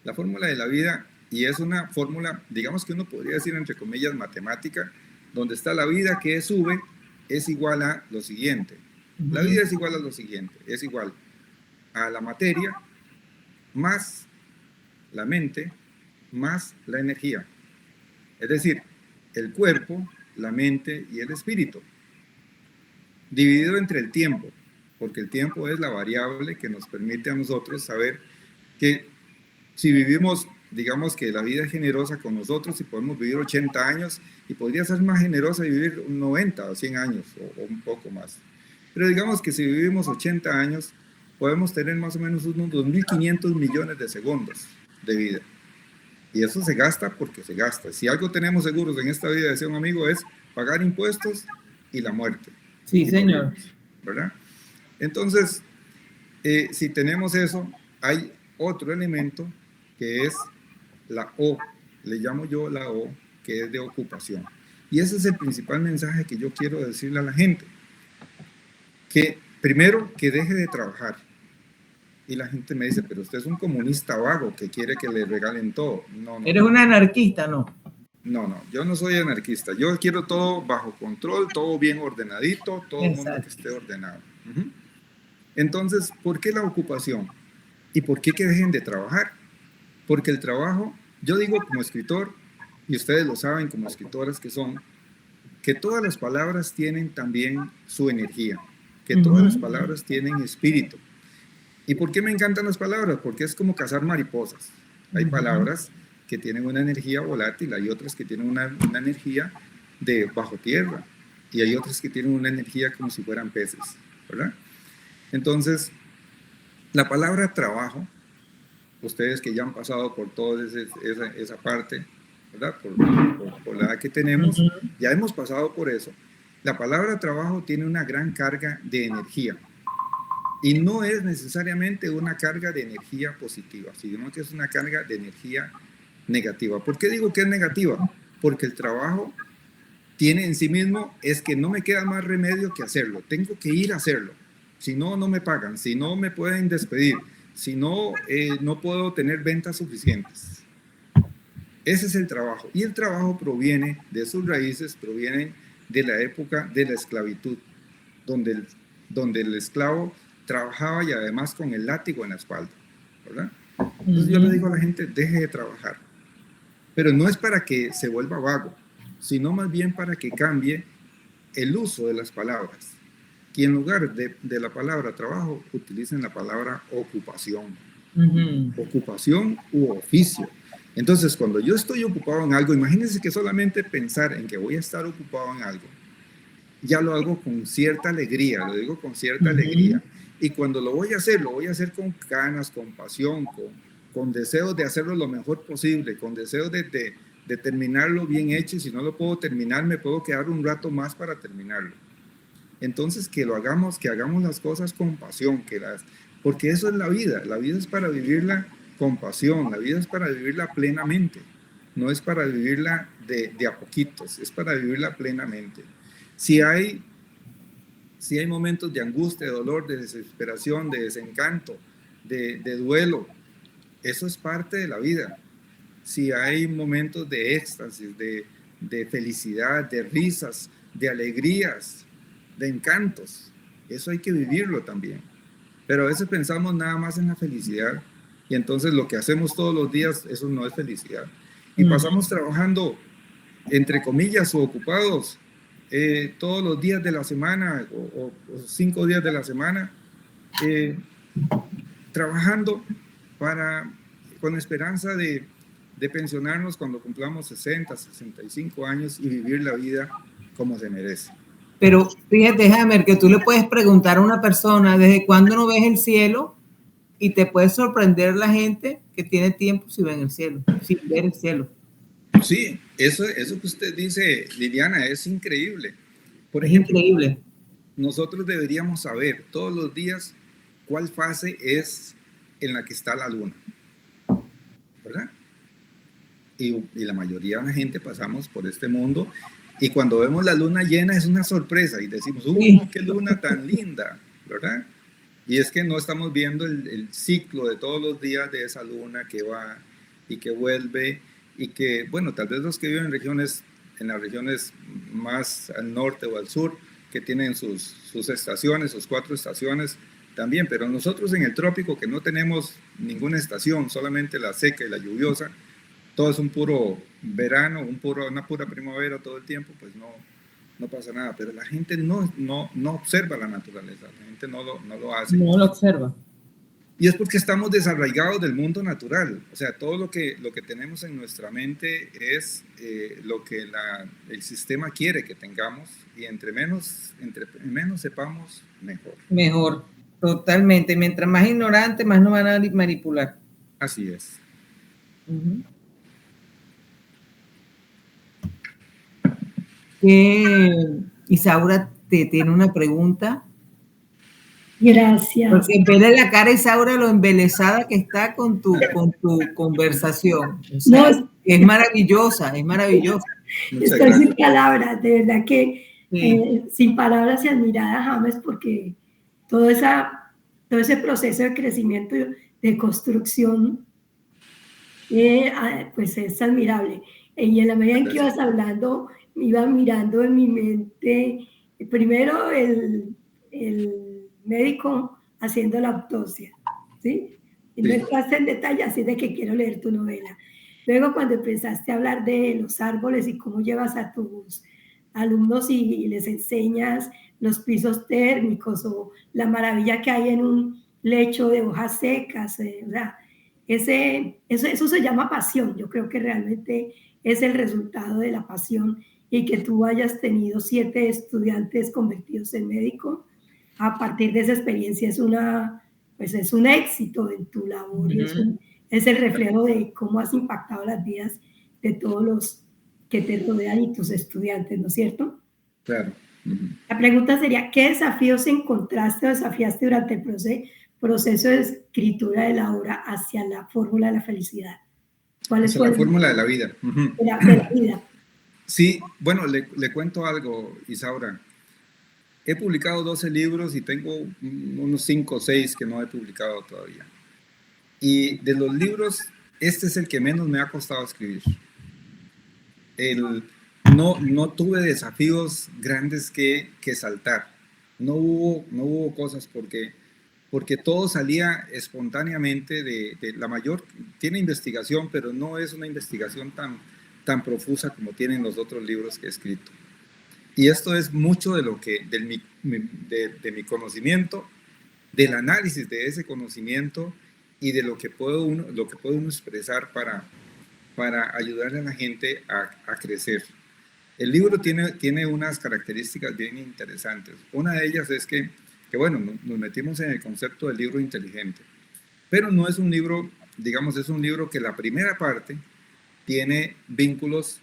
La fórmula de la vida, y es una fórmula, digamos que uno podría decir entre comillas matemática, donde está la vida que es V, es igual a lo siguiente. La vida es igual a lo siguiente, es igual a la materia más la mente más la energía. Es decir, el cuerpo, la mente y el espíritu. Dividido entre el tiempo, porque el tiempo es la variable que nos permite a nosotros saber que si vivimos, digamos que la vida es generosa con nosotros y podemos vivir 80 años y podría ser más generosa y vivir 90 o 100 años o un poco más. Pero digamos que si vivimos 80 años, podemos tener más o menos unos 2.500 millones de segundos de vida. Y eso se gasta porque se gasta. Si algo tenemos seguros en esta vida, decía un amigo, es pagar impuestos y la muerte. Sí, señor. ¿Verdad? Entonces, si tenemos eso, hay otro elemento que es la O, le llamo yo la O, que es de ocupación. Y ese es el principal mensaje que yo quiero decirle a la gente. Que primero, que deje de trabajar. Y la gente me dice, pero usted es un comunista vago que quiere que le regalen todo. No, no. ¿Eres un anarquista? No. No, yo no soy anarquista. Yo quiero todo bajo control, todo bien ordenadito, todo el mundo que esté ordenado. Entonces, ¿por qué la ocupación? ¿Y por qué que dejen de trabajar? Porque el trabajo, yo digo como escritor, y ustedes lo saben como escritoras que son, que todas las palabras tienen también su energía, que todas las palabras tienen espíritu. ¿Y por qué me encantan las palabras? Porque es como cazar mariposas. Hay palabras que tienen una energía volátil, hay otras que tienen una energía de bajo tierra, y hay otras que tienen una energía como si fueran peces, ¿verdad? Entonces, la palabra trabajo, ustedes que ya han pasado por toda esa parte, ¿verdad? Por la edad que tenemos, ya hemos pasado por eso. La palabra trabajo tiene una gran carga de energía. Y no es necesariamente una carga de energía positiva, sino que es una carga de energía negativa. ¿Por qué digo que es negativa? Porque el trabajo tiene en sí mismo, es que no me queda más remedio que hacerlo. Tengo que ir a hacerlo. Si no, no me pagan. Si no, me pueden despedir. Si no, no puedo tener ventas suficientes. Ese es el trabajo. Y el trabajo proviene de sus raíces, provienen de la época de la esclavitud, donde el esclavo trabajaba y además con el látigo en la espalda, ¿verdad? Entonces yo le digo a la gente, deje de trabajar. Pero no es para que se vuelva vago, sino más bien para que cambie el uso de las palabras. Y en lugar de la palabra trabajo, utilicen la palabra ocupación. Ocupación u oficio. Entonces, cuando yo estoy ocupado en algo, imagínense que solamente pensar en que voy a estar ocupado en algo, ya lo hago con cierta alegría, lo digo con cierta alegría. Y cuando lo voy a hacer con ganas, con pasión, con deseos de hacerlo lo mejor posible, con deseos de terminarlo bien hecho. Y si no lo puedo terminar, me puedo quedar un rato más para terminarlo. Entonces, que hagamos las cosas con pasión, porque eso es la vida es para vivirla con pasión, la vida es para vivirla plenamente, no es para vivirla de a poquitos, es para vivirla plenamente. Si hay momentos de angustia, de dolor, de desesperación, de desencanto, de duelo, eso es parte de la vida. Si hay momentos de éxtasis, de de felicidad, de risas, de alegrías, de encantos. Eso hay que vivirlo también. Pero a veces pensamos nada más en la felicidad y entonces lo que hacemos todos los días, eso no es felicidad. Y pasamos trabajando, entre comillas, o ocupados todos los días de la semana o 5 días de la semana, trabajando con esperanza de pensionarnos cuando cumplamos 60, 65 años y vivir la vida como se merece. Pero fíjate, Hammer, que tú le puedes preguntar a una persona desde cuándo no ves el cielo y te puede sorprender la gente que tiene tiempo sin ver el cielo, sin ver el cielo. Sí, eso que usted dice, Liliana, es increíble. Por Es ejemplo, increíble. Nosotros deberíamos saber todos los días cuál fase es en la que está la luna, ¿verdad? Y la mayoría de la gente pasamos por este mundo y cuando vemos la luna llena es una sorpresa y decimos, qué luna tan linda, ¿verdad? Y es que no estamos viendo el ciclo de todos los días de esa luna que va y que vuelve y que, bueno, tal vez los que viven en las regiones más al norte o al sur, que tienen sus estaciones, sus 4 estaciones también, pero nosotros en el trópico que no tenemos ninguna estación, solamente la seca y la lluviosa, todo es un puro verano, una pura primavera todo el tiempo, pues no pasa nada. Pero la gente no observa la naturaleza, la gente no lo hace. No lo observa. Y es porque estamos desarraigados del mundo natural. O sea, todo lo que tenemos en nuestra mente es lo que el sistema quiere que tengamos. Y entre menos sepamos, mejor. Mejor, totalmente. Mientras más ignorante, más nos van a manipular. Así es. Isaura te tiene una pregunta. Gracias. Porque vele la cara, Isaura, lo embelesada que está con tu conversación. O sea, no, es maravillosa, es maravillosa. Estoy sin palabras, de verdad que sin palabras y admirada, James, porque todo ese proceso de crecimiento y de construcción pues es admirable. Y en la medida en que ibas hablando, iba mirando en mi mente primero el médico haciendo la autopsia, ¿sí? Y no entraste en detalle, así de que quiero leer tu novela. Luego cuando empezaste a hablar de los árboles y cómo llevas a tus alumnos y les enseñas los pisos térmicos o la maravilla que hay en un lecho de hojas secas, o sea, eso se llama pasión. Yo creo que realmente es el resultado de la pasión y que tú hayas tenido 7 estudiantes convertidos en médico. A partir de esa experiencia es un éxito en tu labor y es el reflejo de cómo has impactado las vidas de todos los que te rodean y tus estudiantes, ¿no es cierto? Claro. La pregunta sería, ¿qué desafíos encontraste o desafiaste durante el proceso de escritura de la obra hacia la fórmula de la felicidad? ¿Cuál es la fórmula de la vida? De la vida. Sí, bueno, le cuento algo, Isaura. He publicado 12 libros y tengo unos 5 o 6 que no he publicado todavía. Y de los libros, este es el que menos me ha costado escribir. No tuve desafíos grandes que saltar. No hubo cosas porque todo salía espontáneamente de la mayor. Tiene investigación, pero no es una investigación tan profusa como tienen los otros libros que he escrito. Y esto es mucho de mi conocimiento, del análisis de ese conocimiento y de lo que puede uno expresar para ayudar a la gente a crecer. El libro tiene unas características bien interesantes. Una de ellas es que bueno, nos metimos en el concepto del libro inteligente, pero no es un libro, digamos, es un libro que la primera parte tiene vínculos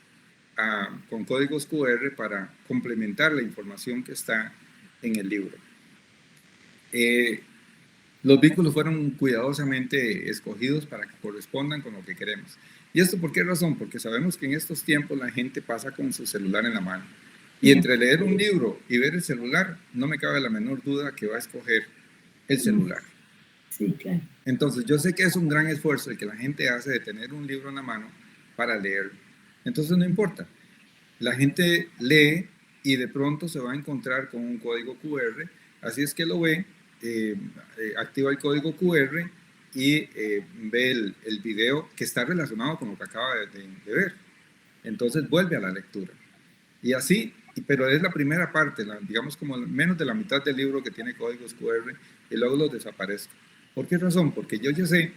con códigos QR para complementar la información que está en el libro. Los vínculos fueron cuidadosamente escogidos para que correspondan con lo que queremos. ¿Y esto por qué razón? Porque sabemos que en estos tiempos la gente pasa con su celular en la mano. Y entre leer un libro y ver el celular, no me cabe la menor duda que va a escoger el celular. Sí, claro. Entonces, yo sé que es un gran esfuerzo el que la gente hace de tener un libro en la mano para leerlo. Entonces, no importa. la gente lee y de pronto se va a encontrar con un código QR, así es que lo ve, activa el código QR y ve el video que está relacionado con lo que acaba de ver. Entonces vuelve a la lectura. Y así, pero es la primera parte, digamos como menos de la mitad del libro que tiene códigos QR, y luego los desaparezco. ¿Por qué razón? Porque yo ya sé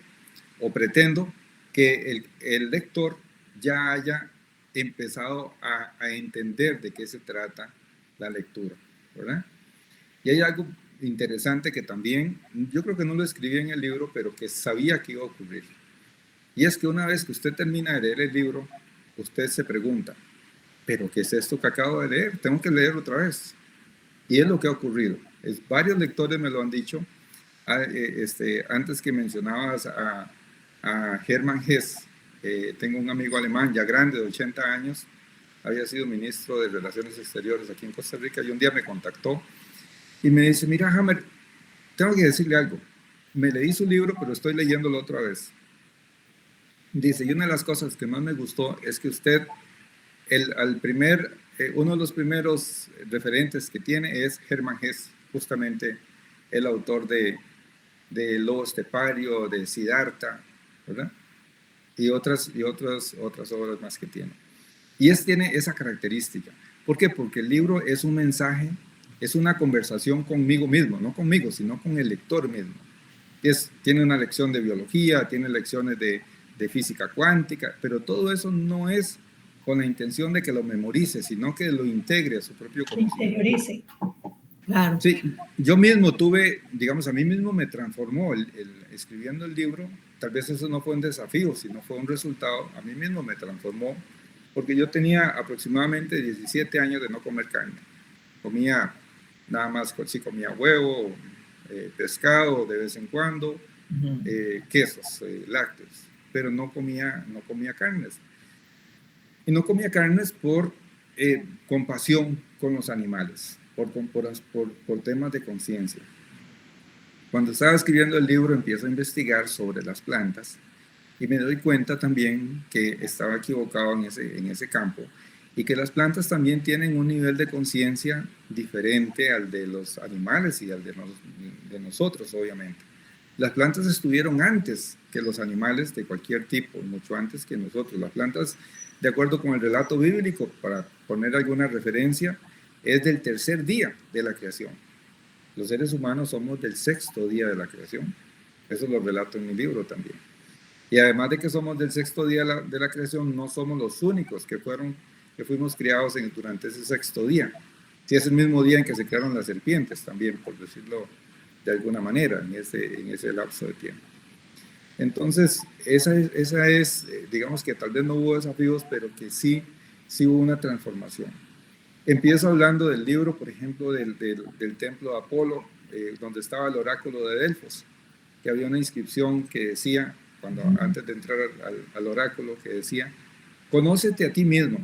o pretendo que el lector ya haya empezado a entender de qué se trata la lectura, ¿verdad? Y hay algo interesante que también, yo creo que no lo escribí en el libro, pero que sabía que iba a ocurrir. Y es que una vez que usted termina de leer el libro, usted se pregunta, ¿pero qué es esto que acabo de leer? Tengo que leer otra vez. Y es lo que ha ocurrido. Varios lectores me lo han dicho. Antes que mencionabas a Hermann Hesse, tengo un amigo alemán ya grande, de 80 años, había sido ministro de Relaciones Exteriores aquí en Costa Rica, y un día me contactó y me dice, mira, Hammer, tengo que decirle algo. Me leí su libro, pero estoy leyéndolo otra vez. Dice, y una de las cosas que más me gustó es que usted, uno de los primeros referentes que tiene es Hermann Hesse, justamente el autor de Lobo Estepario, de Siddhartha, ¿verdad? Y otras obras más que tiene. Y tiene esa característica. ¿Por qué? Porque el libro es un mensaje, es una conversación conmigo mismo, no conmigo, sino con el lector mismo. Tiene una lección de biología, tiene lecciones de física cuántica, pero todo eso no es con la intención de que lo memorice, sino que lo integre a su propio conocimiento. Interiorice. Claro. Sí, yo mismo tuve, digamos, a mí mismo me transformó escribiendo el libro. Tal vez eso no fue un desafío, sino fue un resultado. A mí mismo me transformó, porque yo tenía aproximadamente 17 años de no comer carne. Comía nada más, sí comía huevo, pescado de vez en cuando, quesos, lácteos, pero no comía carnes. Y no comía carnes por compasión con los animales, por temas de conciencia. Cuando estaba escribiendo el libro, empiezo a investigar sobre las plantas y me doy cuenta también que estaba equivocado en ese campo, y que las plantas también tienen un nivel de conciencia diferente al de los animales y al de nosotros, obviamente. Las plantas estuvieron antes que los animales de cualquier tipo, mucho antes que nosotros. Las plantas, de acuerdo con el relato bíblico, para poner alguna referencia, es del tercer día de la creación. Los seres humanos somos del sexto día de la creación. Eso lo relato en mi libro también. Y además de que somos del sexto día de la creación, no somos los únicos que fuimos criados durante ese sexto día. Sí, es el mismo día en que se crearon las serpientes también, por decirlo de alguna manera, en ese lapso de tiempo. Entonces, esa es, digamos que tal vez no hubo desafíos, pero que sí hubo una transformación. Empiezo hablando del libro, por ejemplo, del templo de Apolo, donde estaba el oráculo de Delfos, que había una inscripción que decía, antes de entrar al oráculo, que decía, conócete a ti mismo,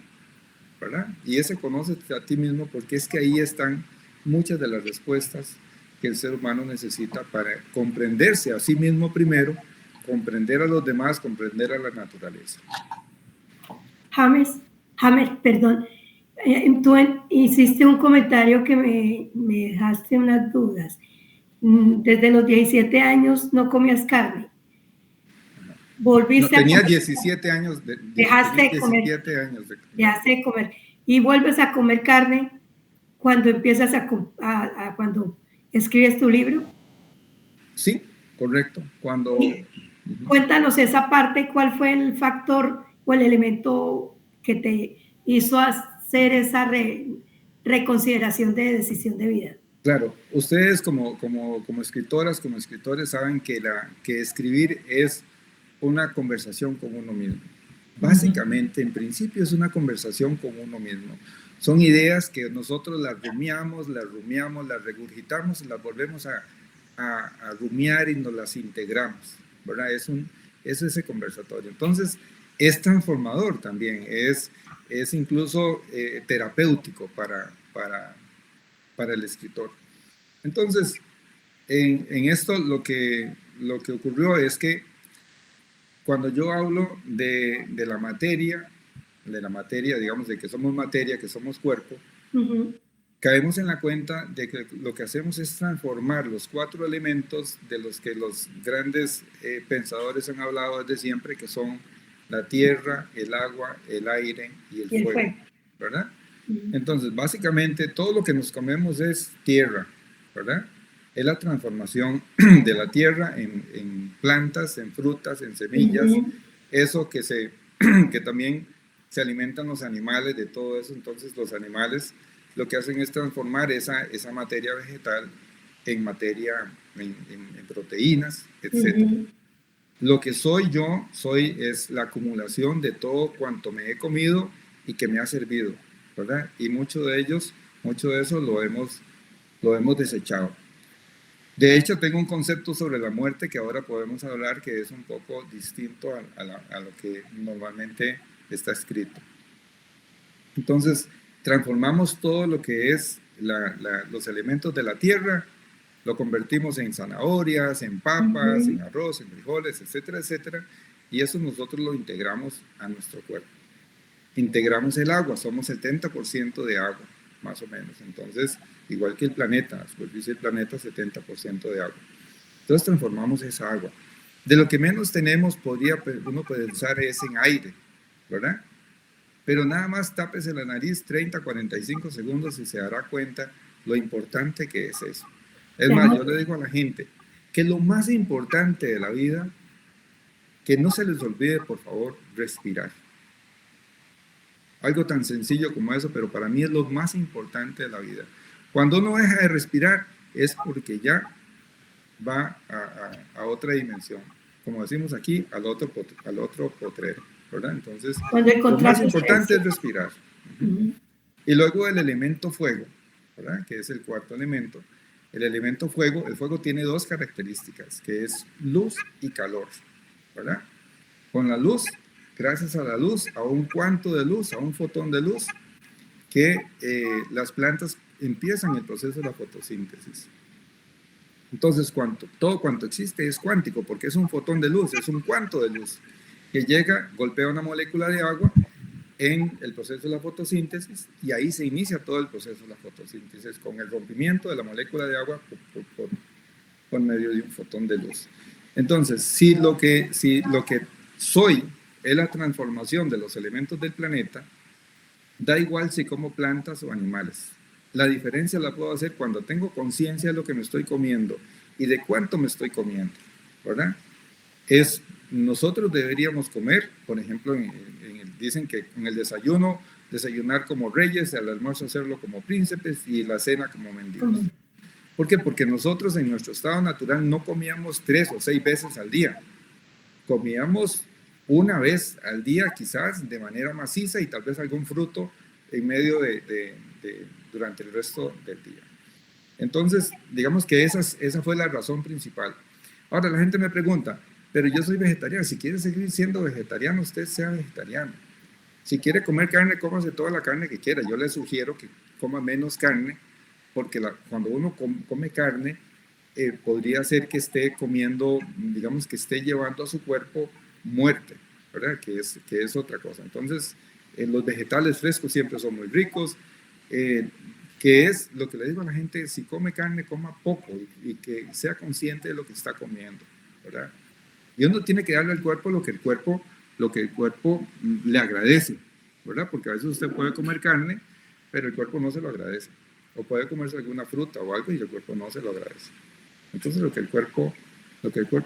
¿verdad? Y ese conócete a ti mismo, porque es que ahí están muchas de las respuestas que el ser humano necesita para comprenderse a sí mismo primero, comprender a los demás, comprender a la naturaleza. James, perdón. Tú hiciste un comentario que me dejaste unas dudas. Desde los 17 años no comías carne. Volviste tenía 17 años. Dejaste de comer. Y vuelves a comer carne cuando empiezas cuando escribes tu libro. Sí, correcto. Cuéntanos esa parte, ¿cuál fue el factor o el elemento que te hizo hacer esa reconsideración de decisión de vida? Claro, ustedes como escritoras, como escritores, saben que escribir es una conversación con uno mismo. Básicamente, en principio, es una conversación con uno mismo. Son ideas que nosotros las rumiamos, las regurgitamos, las volvemos a rumiar y nos las integramos, ¿verdad? Es ese conversatorio. Entonces, es transformador también, es incluso terapéutico para el escritor. Entonces, en esto lo que ocurrió es que cuando yo hablo de la materia, la materia, digamos, de que somos materia, que somos cuerpo, caemos en la cuenta de que lo que hacemos es transformar los 4 elementos de los que los grandes pensadores han hablado desde siempre, que son la tierra, el agua, el aire y el fuego, ¿verdad? Entonces, básicamente, todo lo que nos comemos es tierra, ¿verdad? Es la transformación de la tierra en plantas, en frutas, en semillas, eso que también se alimentan los animales de todo eso. Entonces, los animales lo que hacen es transformar esa materia vegetal en materia, en proteínas, etc. Lo que soy yo, es la acumulación de todo cuanto me he comido y que me ha servido, ¿verdad? Y mucho de eso lo hemos desechado. De hecho, tengo un concepto sobre la muerte que ahora podemos hablar, que es un poco distinto a lo que normalmente está escrito. Entonces, transformamos todo lo que es los elementos de la tierra, lo convertimos en zanahorias, en papas, en arroz, en frijoles, etcétera, etcétera, y eso nosotros lo integramos a nuestro cuerpo. Integramos el agua, somos 70% de agua, más o menos. Entonces, igual que el planeta, la superficie del planeta, 70% de agua. Entonces, transformamos esa agua. De lo que menos tenemos, uno pensar es en aire, ¿verdad? Pero nada más tápese la nariz 30, 45 segundos y se dará cuenta lo importante que es eso. Es más, yo le digo a la gente que lo más importante de la vida, que no se les olvide, por favor, respirar. Algo tan sencillo como eso, pero para mí es lo más importante de la vida. Cuando uno deja de respirar, es porque ya va a otra dimensión. Como decimos aquí, al otro potrero, ¿verdad? Entonces, lo más importante es respirar. Y luego el elemento fuego, ¿verdad? Que es el cuarto elemento. El elemento fuego, el fuego tiene 2 características, que es luz y calor, ¿verdad? Con la luz, gracias a la luz, a un cuanto de luz, a un fotón de luz, que las plantas empiezan el proceso de la fotosíntesis. Entonces, todo cuanto existe es cuántico, porque es un fotón de luz, es un cuanto de luz, que llega, golpea una molécula de agua en el proceso de la fotosíntesis, y ahí se inicia todo el proceso de la fotosíntesis con el rompimiento de la molécula de agua por medio de un fotón de luz. Entonces, si lo que soy es la transformación de los elementos del planeta, da igual si como plantas o animales. La diferencia la puedo hacer cuando tengo conciencia de lo que me estoy comiendo y de cuánto me estoy comiendo, ¿verdad? Nosotros deberíamos comer, por ejemplo, dicen que en el desayunar como reyes, al almuerzo hacerlo como príncipes y la cena como mendigos. ¿Por qué? Porque nosotros en nuestro estado natural no comíamos 3 o 6 veces al día. Comíamos una vez al día quizás de manera maciza y tal vez algún fruto en medio durante el resto del día. Entonces, digamos que esa fue la razón principal. Ahora la gente me pregunta, pero yo soy vegetariano. Si quiere seguir siendo vegetariano, usted sea vegetariano. Si quiere comer carne, cómase toda la carne que quiera. Yo le sugiero que coma menos carne, porque cuando uno come carne, podría ser que esté comiendo, digamos que esté llevando a su cuerpo muerte, ¿verdad? Que es otra cosa. Entonces, los vegetales frescos siempre son muy ricos, que es lo que le digo a la gente: si come carne, coma poco y que sea consciente de lo que está comiendo, ¿verdad? Y uno tiene que darle al cuerpo lo que el cuerpo le agradece, ¿verdad? Porque a veces usted puede comer carne, pero el cuerpo no se lo agradece. O puede comerse alguna fruta o algo y el cuerpo no se lo agradece. Entonces lo que el cuerpo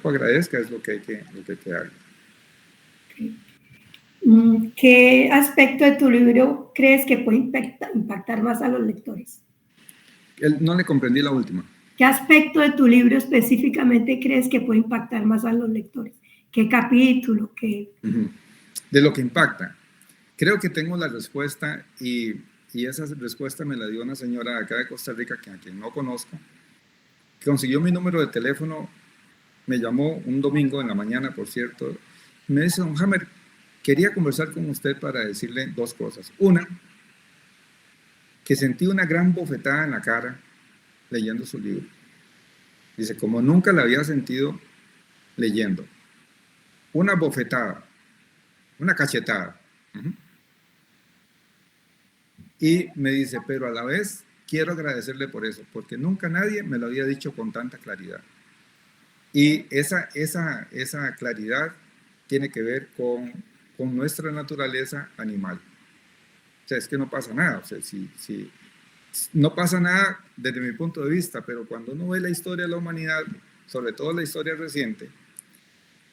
agradezca es lo que hay que darle. ¿Qué aspecto de tu libro crees que puede impactar más a los lectores? No le comprendí la última. ¿Qué aspecto de tu libro específicamente crees que puede impactar más a los lectores? ¿Qué capítulo? De lo que impacta. Creo que tengo la respuesta y esa respuesta me la dio una señora de acá de Costa Rica, a quien no conozco, que consiguió mi número de teléfono, me llamó un domingo en la mañana, por cierto, me dice: don Hammer, quería conversar con usted para decirle 2 cosas. Una, que sentí una gran bofetada en la cara leyendo su libro. Dice, como nunca la había sentido leyendo. Una bofetada, una cachetada. Y me dice, pero a la vez quiero agradecerle por eso, porque nunca nadie me lo había dicho con tanta claridad. Y esa claridad tiene que ver con nuestra naturaleza animal. O sea, es que no pasa nada. O sea, no pasa nada desde mi punto de vista, pero cuando uno ve la historia de la humanidad, sobre todo la historia reciente,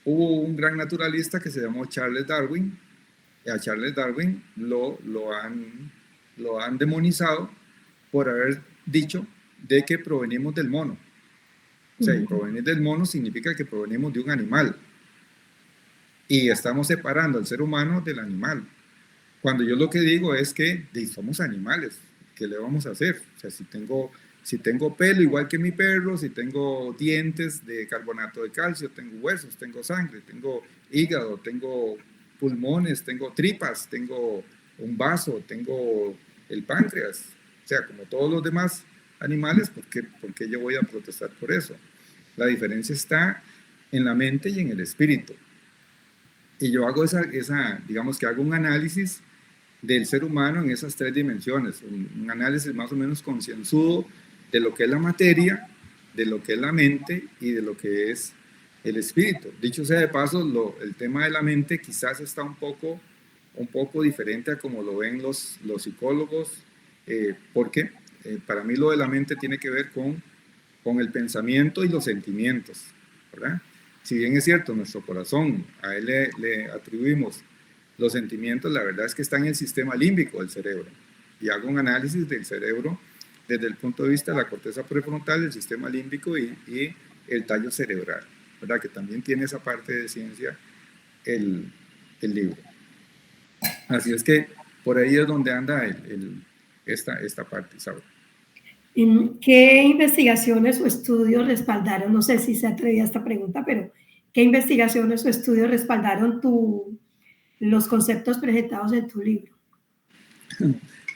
hubo un gran naturalista que se llamó Charles Darwin, y a Charles Darwin lo han demonizado por haber dicho de que provenimos del mono. O sea, y provenir del mono significa que provenimos de un animal. Y estamos separando al ser humano del animal. Cuando yo lo que digo es que somos animales, ¿qué le vamos a hacer? O sea, si tengo pelo igual que mi perro, si tengo dientes de carbonato de calcio, tengo huesos, tengo sangre, tengo hígado, tengo pulmones, tengo tripas, tengo un vaso, tengo el páncreas. O sea, como todos los demás animales, ¿por qué yo voy a protestar por eso? La diferencia está en la mente y en el espíritu. Y yo hago digamos que hago un análisis del ser humano en esas tres dimensiones, un análisis más o menos concienzudo de lo que es la materia, de lo que es la mente y de lo que es el espíritu. Dicho sea de paso, el tema de la mente quizás está un poco diferente a como lo ven los psicólogos, porque para mí lo de la mente tiene que ver con el pensamiento y los sentimientos, ¿verdad? Si bien es cierto, nuestro corazón, a él le atribuimos los sentimientos, la verdad es que está en el sistema límbico del cerebro. Y hago un análisis del cerebro desde el punto de vista de la corteza prefrontal, el sistema límbico y el tallo cerebral, ¿verdad? Que también tiene esa parte de ciencia el libro. Así es que por ahí es donde anda esta parte, ¿sabes? ¿Qué investigaciones o estudios respaldaron? No sé si se atrevía a esta pregunta, pero ¿qué investigaciones o estudios respaldaron los conceptos presentados en tu libro?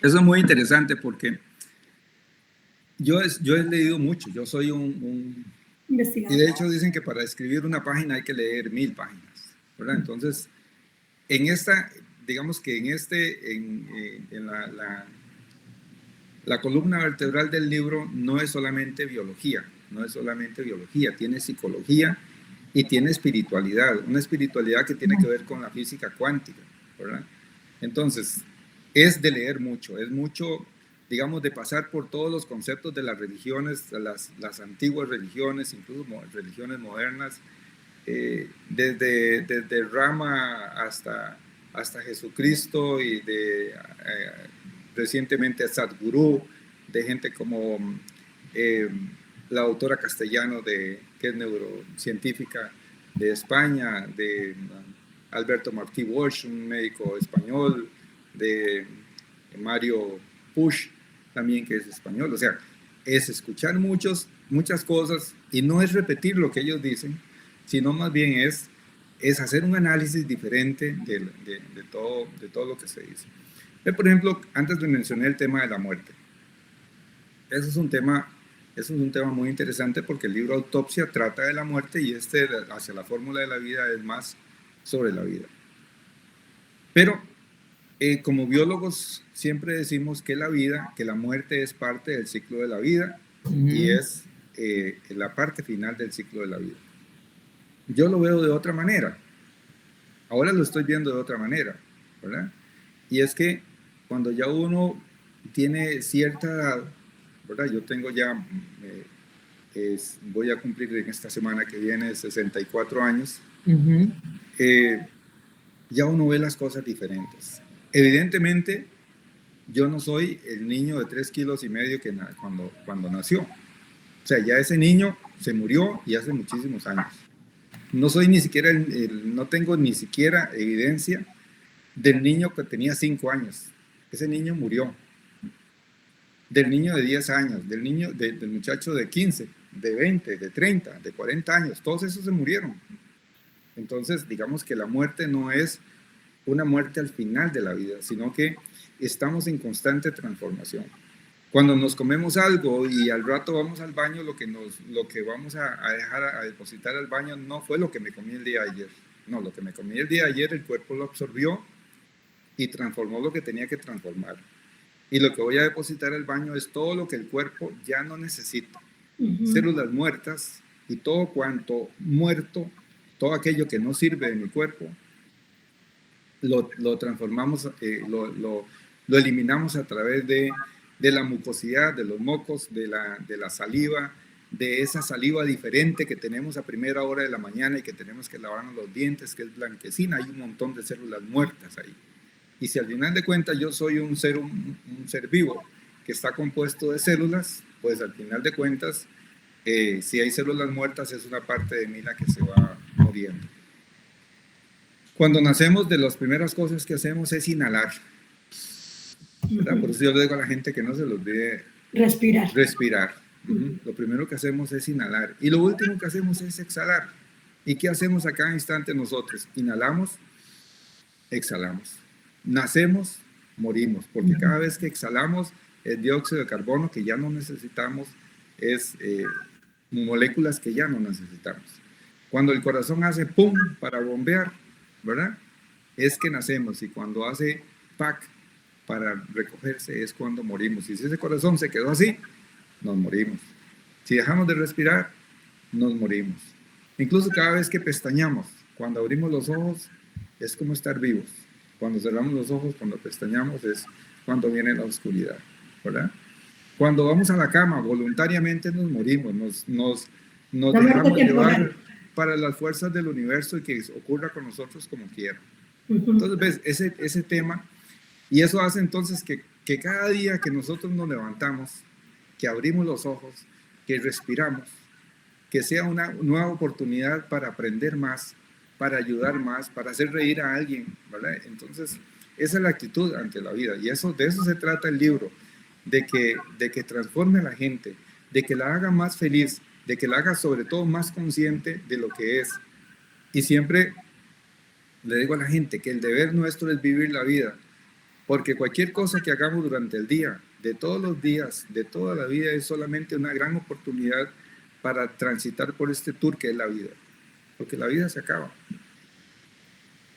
Eso es muy interesante porque yo he leído mucho. Yo soy un investigador. Y de hecho dicen que para escribir una página hay que leer 1000 páginas, ¿verdad? Entonces, digamos que en la columna vertebral del libro no es solamente biología, tiene psicología y tiene espiritualidad, una espiritualidad que tiene que ver con la física cuántica, ¿verdad? Entonces, es de leer mucho, es mucho, digamos, de pasar por todos los conceptos de las religiones, las antiguas religiones, incluso religiones modernas, desde Rama hasta Jesucristo y recientemente a Sadhguru, de gente como la autora Castellano, que es neurocientífica de España, de Alberto Martí Walsh, un médico español, de Mario Puig, también que es español. O sea, es escuchar muchas cosas y no es repetir lo que ellos dicen, sino más bien es hacer un análisis diferente de todo lo que se dice. Por ejemplo, antes de mencionar el tema de la muerte. Eso es un tema muy interesante porque el libro Autopsia trata de la muerte y hacia la fórmula de la vida es más sobre la vida. Pero como biólogos siempre decimos que la muerte es parte del ciclo de la vida y es la parte final del ciclo de la vida. Yo lo veo de otra manera. Ahora lo estoy viendo de otra manera, ¿verdad? Y es que cuando ya uno tiene cierta edad, ¿verdad? Yo tengo ya, voy a cumplir en esta semana que viene 64 años, ya uno ve las cosas diferentes. Evidentemente, yo no soy el niño de 3,5 kilos que cuando nació. O sea, ya ese niño se murió y hace muchísimos años. No soy ni siquiera, no tengo ni siquiera evidencia del niño que tenía 5 años. Ese niño murió. Del niño de 10 años, del muchacho de 15, de 20, de 30, de 40 años, todos esos se murieron. Entonces, digamos que la muerte no es una muerte al final de la vida, sino que estamos en constante transformación. Cuando nos comemos algo y al rato vamos al baño, lo que vamos a dejar a depositar al baño no fue lo que me comí el día de ayer. No, lo que me comí el día de ayer, el cuerpo lo absorbió y transformó lo que tenía que transformar. y lo que voy a depositar al baño es todo lo que el cuerpo ya no necesita. Células muertas y todo cuanto muerto, todo aquello que no sirve de mi cuerpo, lo transformamos, lo eliminamos a través de la mucosidad, de los mocos, de la saliva, de esa saliva diferente que tenemos a primera hora de la mañana y que tenemos que lavarnos los dientes, que es blanquecina. Hay un montón de células muertas ahí. Y si al final de cuentas yo soy un ser vivo que está compuesto de células, pues al final de cuentas, si hay células muertas, es una parte de mí la que se va muriendo. Cuando nacemos, de las primeras cosas que hacemos es inhalar, ¿verdad? Por eso yo le digo a la gente que no se le olvide respirar. Lo primero que hacemos es inhalar y lo último que hacemos es exhalar. ¿Y qué hacemos a cada instante nosotros? Inhalamos, exhalamos. Nacemos, morimos, porque cada vez que exhalamos el dióxido de carbono que ya no necesitamos es moléculas que ya no necesitamos. Cuando el corazón hace pum para bombear, ¿verdad? Es que nacemos, y cuando hace pac para recogerse es cuando morimos. Y si ese corazón se quedó así, nos morimos. Si dejamos de respirar, nos morimos. Incluso cada vez que pestañamos, cuando abrimos los ojos, es como estar vivos. Cuando cerramos los ojos, cuando pestañamos, es cuando viene la oscuridad, ¿verdad? Cuando vamos a la cama, voluntariamente nos morimos, nos dejamos llevar para las fuerzas del universo y que ocurra con nosotros como quiera. Entonces, ves, ese tema, y eso hace entonces que cada día que nosotros nos levantamos, que abrimos los ojos, que respiramos, que sea una nueva oportunidad para aprender más, para ayudar más, para hacer reír a alguien, ¿verdad? Entonces, esa es la actitud ante la vida, y de eso se trata el libro, de que transforme a la gente, de que la haga más feliz, de que la haga sobre todo más consciente de lo que es. Y siempre le digo a la gente que el deber nuestro es vivir la vida, porque cualquier cosa que hagamos durante el día, de todos los días, de toda la vida, es solamente una gran oportunidad para transitar por este tour que es la vida, porque la vida se acaba.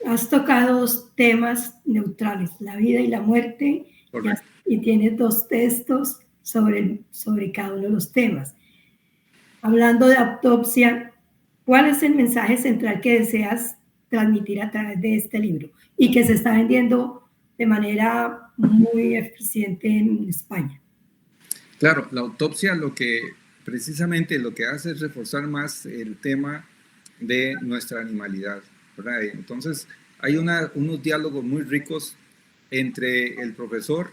Has tocado dos temas neutrales, la vida y la muerte, y tienes dos textos sobre cada uno de los temas. Hablando de autopsia, ¿cuál es el mensaje central que deseas transmitir a través de este libro y que se está vendiendo de manera muy eficiente en España? Claro, la autopsia precisamente lo que hace es reforzar más el tema de nuestra animalidad, ¿verdad? Entonces hay unos diálogos muy ricos entre el profesor,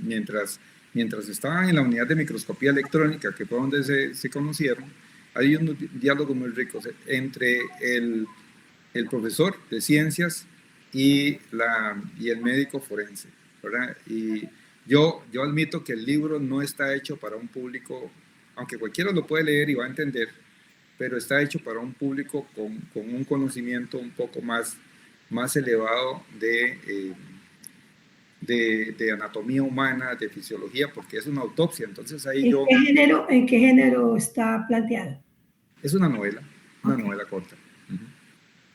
mientras estaban en la unidad de microscopía electrónica, que fue donde se conocieron. Hay unos diálogos muy ricos entre el profesor de ciencias y el médico forense, ¿verdad? Y yo admito que el libro no está hecho para un público, aunque cualquiera lo puede leer y va a entender, pero está hecho para un público con un conocimiento un poco más elevado de anatomía humana, de fisiología, porque es una autopsia. Entonces ahí ¿En qué género está planteada? Es una novela corta.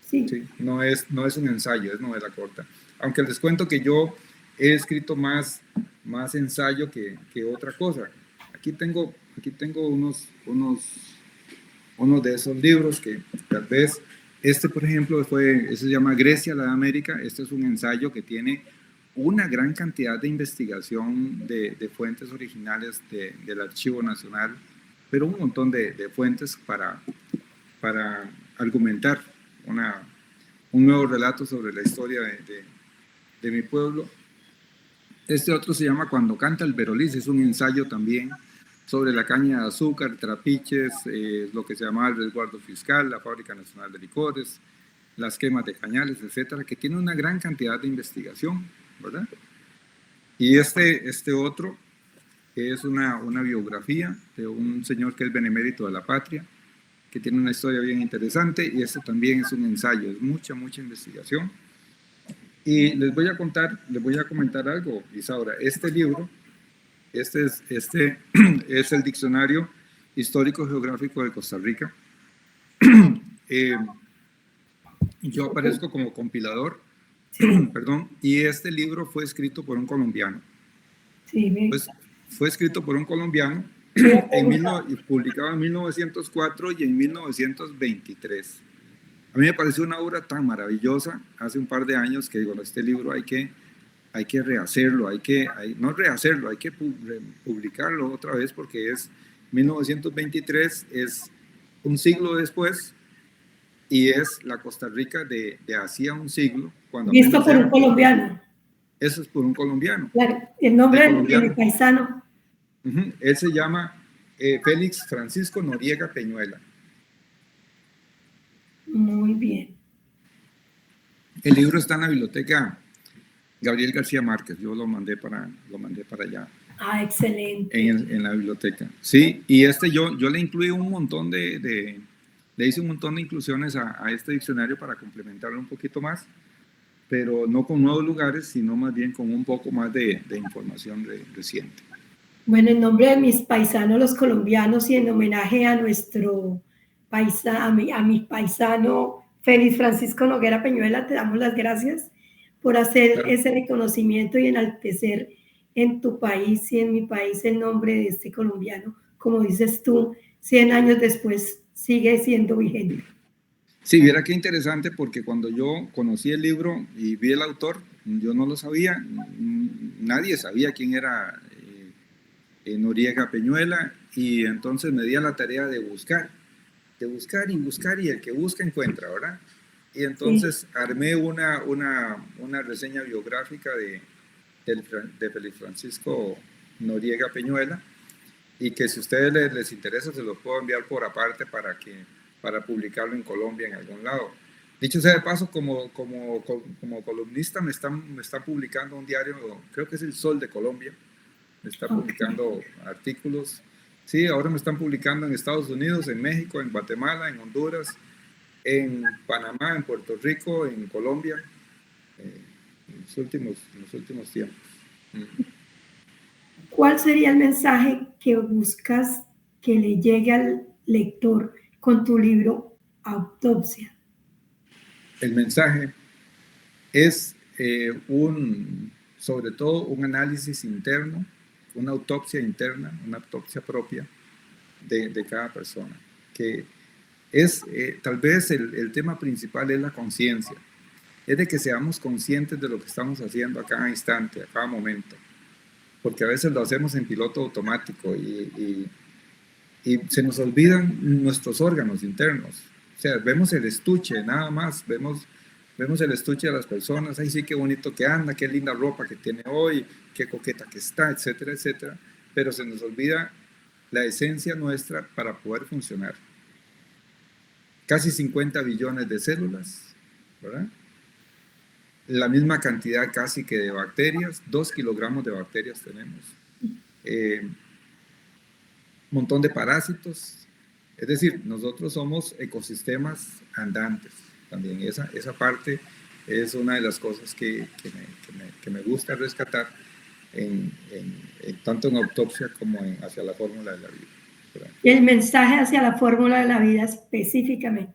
Sí, no es un ensayo, es novela corta. Aunque les cuento que yo he escrito más ensayo que otra cosa. Aquí tengo unos de esos libros que tal vez, por ejemplo, se llama Grecia, la de América. Este es un ensayo que tiene una gran cantidad de investigación de fuentes originales del Archivo Nacional, pero un montón de fuentes para argumentar un nuevo relato sobre la historia de mi pueblo. Este otro se llama Cuando canta el Beroliz, es un ensayo también sobre la caña de azúcar, trapiches, lo que se llamaba el resguardo fiscal, la Fábrica Nacional de Licores, las quemas de cañales, etcétera, que tiene una gran cantidad de investigación, ¿verdad? Y este otro es una biografía de un señor que es benemérito de la patria, que tiene una historia bien interesante, y este también es un ensayo, es mucha investigación. Y les voy a comentar algo, Isaura. Este libro, este es el Diccionario Histórico Geográfico de Costa Rica. Yo aparezco como compilador, Perdón, y este libro fue escrito por un colombiano. Sí, Pues fue escrito por un colombiano y publicado en 1904 y en 1923. A mí me pareció una obra tan maravillosa hace un par de años que digo, este libro hay que rehacerlo, no rehacerlo, hay que publicarlo otra vez porque es 1923, es un siglo después y es la Costa Rica de hacía un siglo. Visto por un colombiano. Eso es por un colombiano. Claro, el nombre de mi paisano. Él se llama Félix Francisco Noriega Peñuela. Muy bien. El libro está en la biblioteca Gabriel García Márquez. Yo lo mandé para allá. Ah, excelente. En la biblioteca. Sí, y yo le incluí un montón le hice un montón de inclusiones a este diccionario para complementarlo un poquito más, pero no con nuevos lugares, sino más bien con un poco más de información reciente. Bueno, en nombre de mis paisanos, los colombianos, y en homenaje a nuestro a mi paisano Félix Francisco Noguera Peñuela, te damos las gracias por hacer ese reconocimiento y enaltecer en tu país y en mi país el nombre de este colombiano. Como dices tú, 100 años después sigue siendo vigente. Sí, viera qué interesante, porque cuando yo conocí el libro y vi el autor, yo no lo sabía, nadie sabía quién era Noriega Peñuela, y entonces me di a la tarea de buscar y el que busca encuentra, ¿verdad? Y entonces armé una reseña biográfica de Félix Francisco Noriega Peñuela, y que si a ustedes les interesa se los puedo enviar por aparte para publicarlo en Colombia en algún lado. Dicho sea de paso, como columnista me está publicando un diario, creo que es El Sol de Colombia, me está publicando artículos. Sí, ahora me están publicando en Estados Unidos, en México, en Guatemala, en Honduras, en Panamá, en Puerto Rico, en Colombia, en los últimos tiempos. ¿Cuál sería el mensaje que buscas que le llegue al lector con tu libro Autopsia? El mensaje es sobre todo un análisis interno, una autopsia interna, una autopsia propia de cada persona, que es tal vez el tema principal es la conciencia, es de que seamos conscientes de lo que estamos haciendo a cada instante, a cada momento, porque a veces lo hacemos en piloto automático y se nos olvidan nuestros órganos internos. O sea, vemos el estuche, nada más, vemos el estuche de las personas, ay sí, qué bonito que anda, qué linda ropa que tiene hoy, qué coqueta que está, etcétera, etcétera, pero se nos olvida la esencia nuestra para poder funcionar. Casi 50 billones de células, ¿verdad? La misma cantidad casi que de bacterias, 2 kilogramos de bacterias tenemos. Montón de parásitos, es decir, nosotros somos ecosistemas andantes. También esa parte es una de las cosas que me gusta rescatar tanto en Autopsia como hacia la fórmula de la vida. ¿Verdad? Y el mensaje hacia la fórmula de la vida específicamente.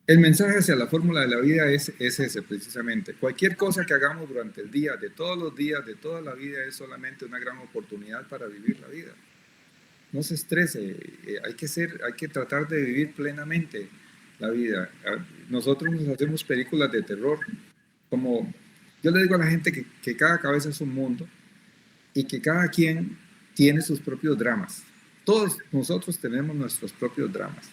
El mensaje hacia la fórmula de la vida es ese precisamente. Cualquier cosa que hagamos durante el día, de todos los días, de toda la vida, es solamente una gran oportunidad para vivir la vida. No se estrese, hay que tratar de vivir plenamente la vida. Nosotros nos hacemos películas de terror, como yo le digo a la gente que cada cabeza es un mundo y que cada quien tiene sus propios dramas. Todos nosotros tenemos nuestros propios dramas,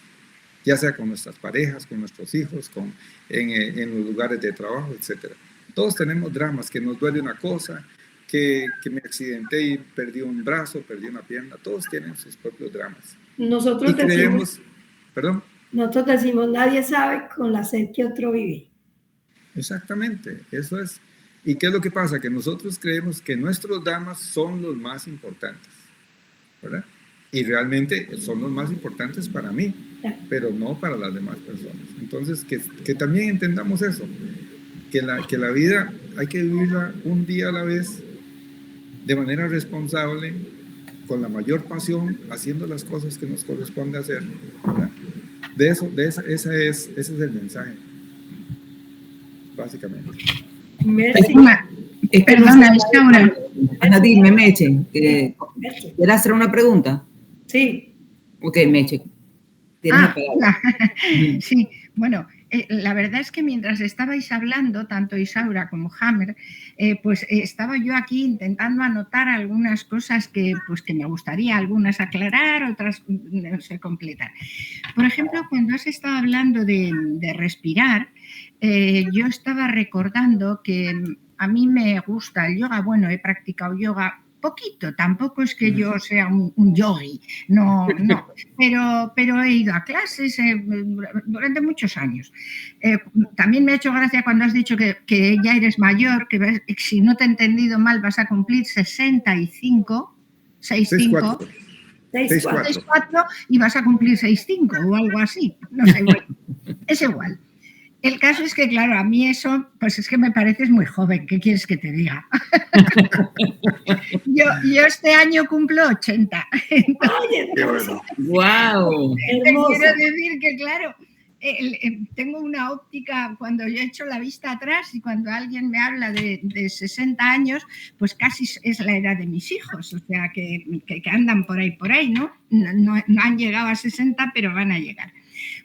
ya sea con nuestras parejas, con nuestros hijos, en los lugares de trabajo, etc. Todos tenemos dramas, que nos duele una cosa, que me accidenté y perdí un brazo, perdí una pierna. Todos tienen sus propios dramas. Nosotros decimos, nadie sabe con la sed que otro vive. Exactamente, eso es. ¿Y qué es lo que pasa? Que nosotros creemos que nuestros dramas son los más importantes, ¿verdad? Y realmente son los más importantes para mí, pero no para las demás personas. Entonces, que también entendamos eso, que la vida hay que vivirla un día a la vez, de manera responsable, con la mayor pasión, haciendo las cosas que nos corresponde hacer, ¿verdad? Ese es el mensaje, básicamente. Merci. Perdona, Isaura. Ana, dime, Meche, ¿quieres hacer una pregunta? Sí. Ok, Meche. Tienes la palabra. Sí, bueno, la verdad es que mientras estabais hablando, tanto Isaura como Hammer, pues estaba yo aquí intentando anotar algunas cosas que me gustaría, algunas aclarar, otras no sé, completar. Por ejemplo, cuando has estado hablando de respirar, yo estaba recordando que a mí me gusta el yoga. Bueno, he practicado yoga poquito, tampoco es que yo sea un yogi, no, pero he ido a clases durante muchos años. También me ha hecho gracia cuando has dicho que ya eres mayor, que si no te he entendido mal vas a cumplir 65, 65. 6'4" y vas a cumplir 6'5" o algo así, no sé, bueno, es igual. El caso es que, claro, a mí eso, pues es que me pareces muy joven, ¿qué quieres que te diga? yo este año cumplo 80. Entonces, ¡Wow! Te quiero decir que, claro, tengo una óptica, cuando yo echo la vista atrás y cuando alguien me habla de 60 años, pues casi es la edad de mis hijos, o sea, que andan por ahí, ¿no? No han llegado a 60, pero van a llegar.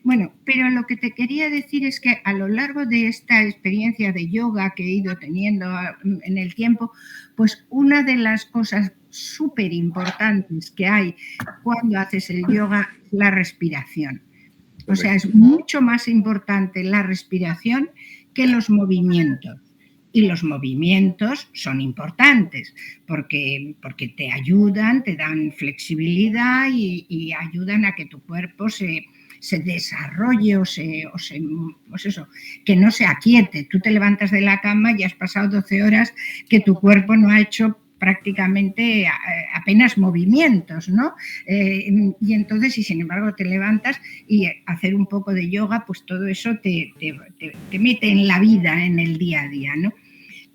Bueno, pero lo que te quería decir es que a lo largo de esta experiencia de yoga que he ido teniendo en el tiempo, pues una de las cosas súper importantes que hay cuando haces el yoga es la respiración. O sea, es mucho más importante la respiración que los movimientos. Y los movimientos son importantes porque te ayudan, te dan flexibilidad y ayudan a que tu cuerpo se desarrolle pues eso, que no se aquiete. Tú te levantas de la cama y has pasado 12 horas que tu cuerpo no ha hecho prácticamente apenas movimientos, ¿no? Y entonces, y sin embargo te levantas y hacer un poco de yoga, pues todo eso te mete en la vida, en el día a día, ¿no?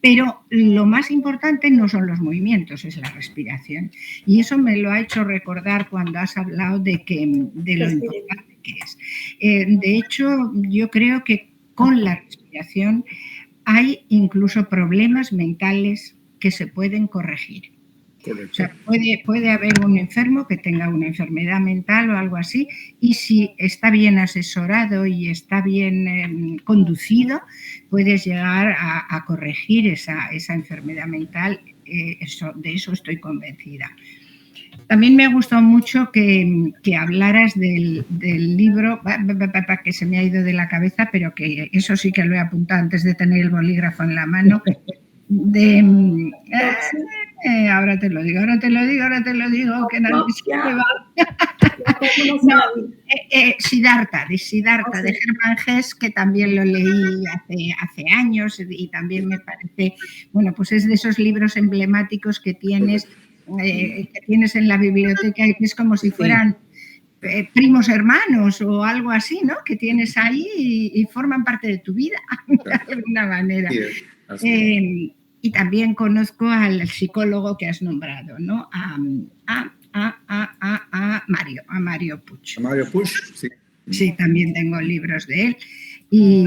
Pero lo más importante no son los movimientos, es la respiración. Y eso me lo ha hecho recordar cuando has hablado de lo importante que es. De hecho, yo creo que con la respiración hay incluso problemas mentales que se pueden corregir. Correcto. O sea, puede haber un enfermo que tenga una enfermedad mental o algo así, y si está bien asesorado y está bien conducido, puedes llegar a corregir esa enfermedad mental. De eso estoy convencida. También me ha gustado mucho que hablaras del libro, que se me ha ido de la cabeza, pero que eso sí que lo he apuntado antes de tener el bolígrafo en la mano. Ahora te lo digo, que nadie se me va. Siddhartha, de Hermann Hesse, que también lo leí hace años y también me parece, bueno, pues es de esos libros emblemáticos que tienes en la biblioteca y que es como si fueran primos hermanos o algo así, ¿no? Que tienes ahí y forman parte de tu vida de alguna manera. Y también conozco al psicólogo que has nombrado, ¿no? A Mario Puig. A Mario Puig, sí. Sí, también tengo libros de él. Y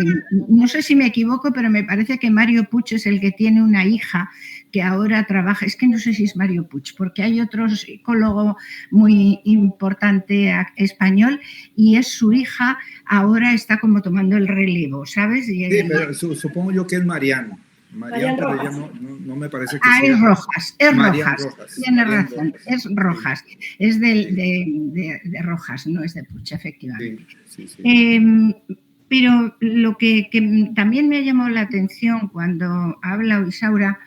no sé si me equivoco, pero me parece que Mario Puig es el que tiene una hija que ahora trabaja, es que no sé si es Mario Puig, porque hay otro psicólogo muy importante español y es su hija, ahora está como tomando el relevo, ¿sabes? Sí, pero supongo yo que es Mariano. Mariano, pero no me parece que sea. Es Rojas, tiene razón, Rojas. Es Rojas, es de Rojas, no es de Puig, efectivamente. Sí. Pero lo que también me ha llamado la atención cuando habla Isaura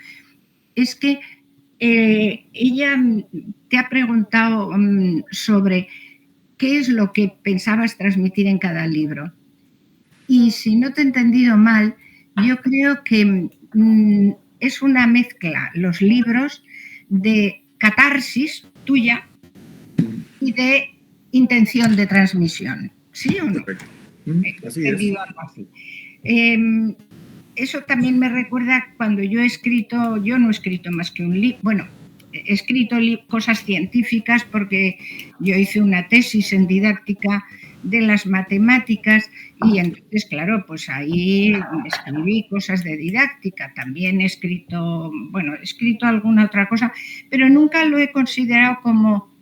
es que ella te ha preguntado sobre qué es lo que pensabas transmitir en cada libro. Y si no te he entendido mal, yo creo que es una mezcla, los libros, de catarsis tuya y de intención de transmisión. ¿Sí o no? Perfecto. Así es. Algo así. Eso también me recuerda cuando yo no he escrito más que un libro, bueno, he escrito cosas científicas porque yo hice una tesis en didáctica de las matemáticas, y entonces, claro, pues ahí escribí cosas de didáctica, también he escrito alguna otra cosa, pero nunca lo he considerado como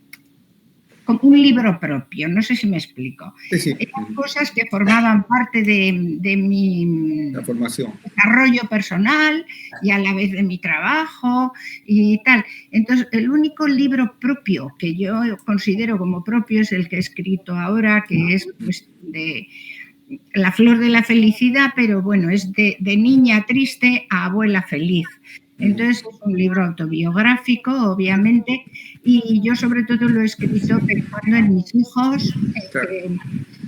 un libro propio, no sé si me explico. Sí, sí. Eran cosas que formaban parte de mi La formación. desarrollo personal y a la vez de mi trabajo y tal. Entonces, el único libro propio que yo considero como propio es el que he escrito ahora, que es pues, de La flor de la felicidad, pero bueno, es de niña triste a abuela feliz. Entonces es un libro autobiográfico, obviamente, y yo sobre todo lo he escrito pensando en mis hijos,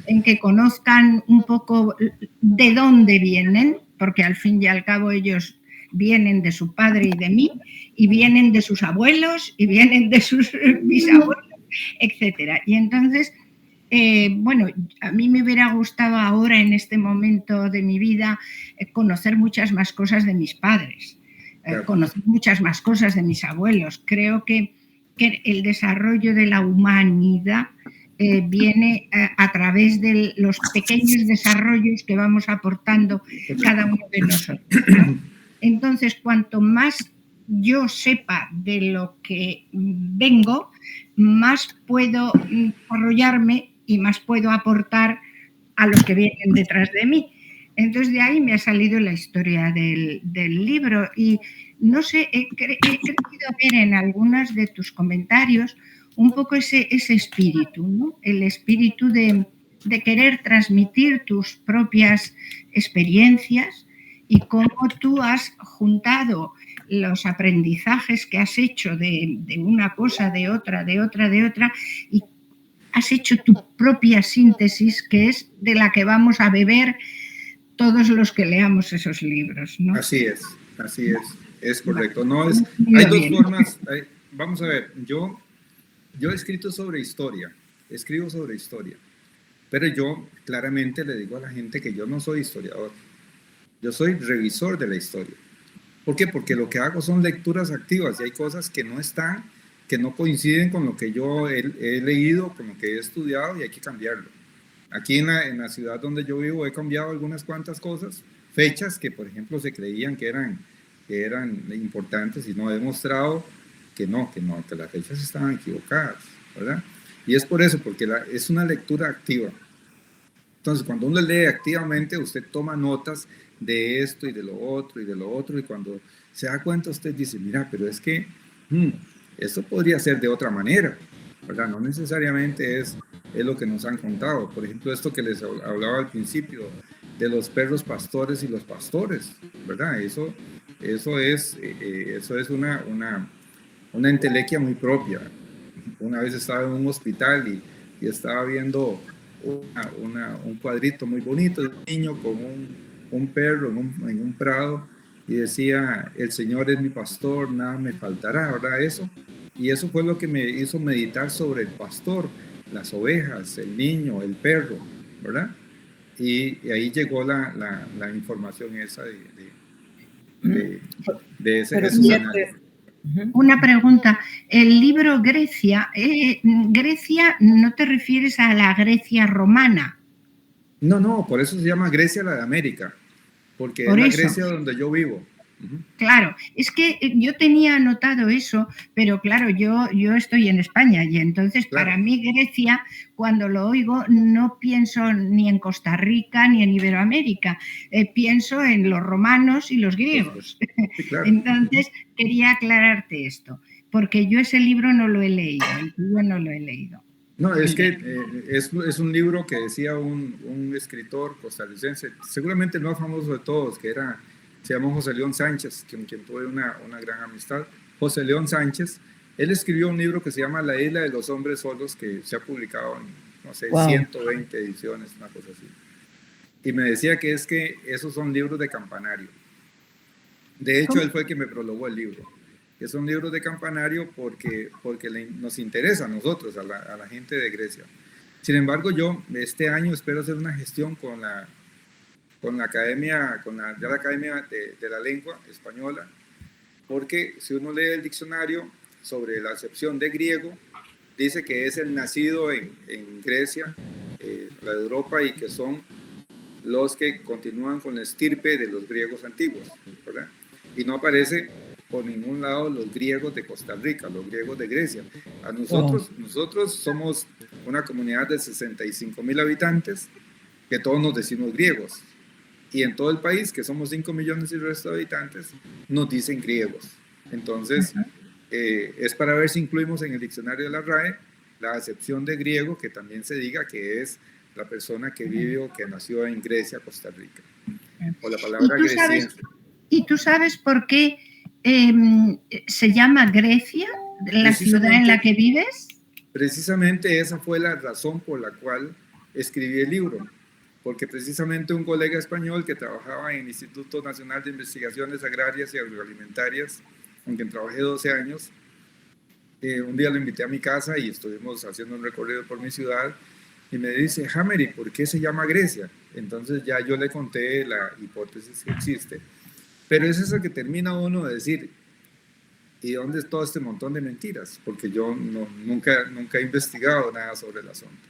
en que conozcan un poco de dónde vienen, porque al fin y al cabo ellos vienen de su padre y de mí, y vienen de sus abuelos, y vienen de sus bisabuelos, etcétera. Y entonces, bueno, a mí me hubiera gustado ahora, en este momento de mi vida, conocer muchas más cosas de mis padres. Conocer muchas más cosas de mis abuelos. Creo que el desarrollo de la humanidad viene a través de los pequeños desarrollos que vamos aportando cada uno de nosotros, ¿no? Entonces, cuanto más yo sepa de lo que vengo, más puedo desarrollarme y más puedo aportar a los que vienen detrás de mí. Entonces de ahí me ha salido la historia del libro y no sé, he querido ver en algunos de tus comentarios un poco ese espíritu, ¿no? El espíritu de querer transmitir tus propias experiencias y cómo tú has juntado los aprendizajes que has hecho de una cosa, de otra, y has hecho tu propia síntesis, que es de la que vamos a beber todos los que leamos esos libros, ¿no? Así es correcto. No, hay dos formas. Vamos a ver, yo he escrito sobre historia, escribo sobre historia, pero yo claramente le digo a la gente que yo no soy historiador, yo soy revisor de la historia. ¿Por qué? Porque lo que hago son lecturas activas y hay cosas que no están, que no coinciden con lo que yo he leído, con lo que he estudiado y hay que cambiarlo. Aquí en la ciudad donde yo vivo he cambiado algunas cuantas cosas, fechas que por ejemplo se creían que eran importantes y no he demostrado que las fechas estaban equivocadas, ¿verdad? Y es por eso, porque es una lectura activa. Entonces, cuando uno lee activamente, usted toma notas de esto y de lo otro y de lo otro, y cuando se da cuenta usted dice, mira, pero es que esto podría ser de otra manera, ¿verdad? No necesariamente es lo que nos han contado. Por ejemplo, esto que les hablaba al principio de los perros pastores y los pastores, ¿verdad? Eso es una entelequia muy propia. Una vez estaba en un hospital y estaba viendo un cuadrito muy bonito de un niño con un perro en un prado y decía, el Señor es mi pastor, nada me faltará, ¿verdad? Y eso fue lo que me hizo meditar sobre el pastor, las ovejas, el niño, el perro, ¿verdad? Y ahí llegó la información esa de esos análisis. Una pregunta, el libro Grecia, Grecia, ¿no te refieres a la Grecia romana? No, por eso se llama Grecia la de América, porque es la Grecia donde yo vivo. Claro, es que yo tenía anotado eso, pero claro, yo estoy en España y entonces claro, para mí Grecia, cuando lo oigo, no pienso ni en Costa Rica ni en Iberoamérica, pienso en los romanos y los griegos. Sí, claro. Entonces quería aclararte esto, porque yo ese libro no lo he leído, yo no lo he leído. No, es que es un libro que decía un escritor costarricense, seguramente el más famoso de todos, se llama José León Sánchez, con quien tuve una gran amistad. José León Sánchez, él escribió un libro que se llama La isla de los hombres solos, que se ha publicado en, no sé, 120 ediciones, una cosa así. Y me decía que esos son libros de campanario. De hecho, él fue el que me prologó el libro. Que son libros de campanario porque nos interesa a nosotros, a la gente de Grecia. Sin embargo, yo este año espero hacer una gestión con la Academia, la Academia de la Lengua Española, porque si uno lee el diccionario sobre la acepción de griego, dice que es el nacido en Grecia, la de Europa y que son los que continúan con la estirpe de los griegos antiguos, ¿verdad? Y no aparece por ningún lado los griegos de Costa Rica, los griegos de Grecia. Nosotros somos una comunidad de 65,000 habitantes que todos nos decimos griegos. Y en todo el país, que somos 5 millones y resto de habitantes, nos dicen griegos. Entonces, es para ver si incluimos en el diccionario de la RAE la acepción de griego, que también se diga que es la persona que vive o que nació en Grecia, Costa Rica. O la palabra greciense. ¿Y tú sabes por qué se llama Grecia, la ciudad en la que vives? Precisamente esa fue la razón por la cual escribí el libro. Porque precisamente un colega español que trabajaba en el Instituto Nacional de Investigaciones Agrarias y Agroalimentarias, con quien trabajé 12 años, un día lo invité a mi casa y estuvimos haciendo un recorrido por mi ciudad y me dice, Hameri, ¿por qué se llama Grecia? Entonces ya yo le conté la hipótesis que existe, pero es eso que termina uno de decir, ¿y dónde es todo este montón de mentiras? Porque yo nunca he investigado nada sobre el asunto.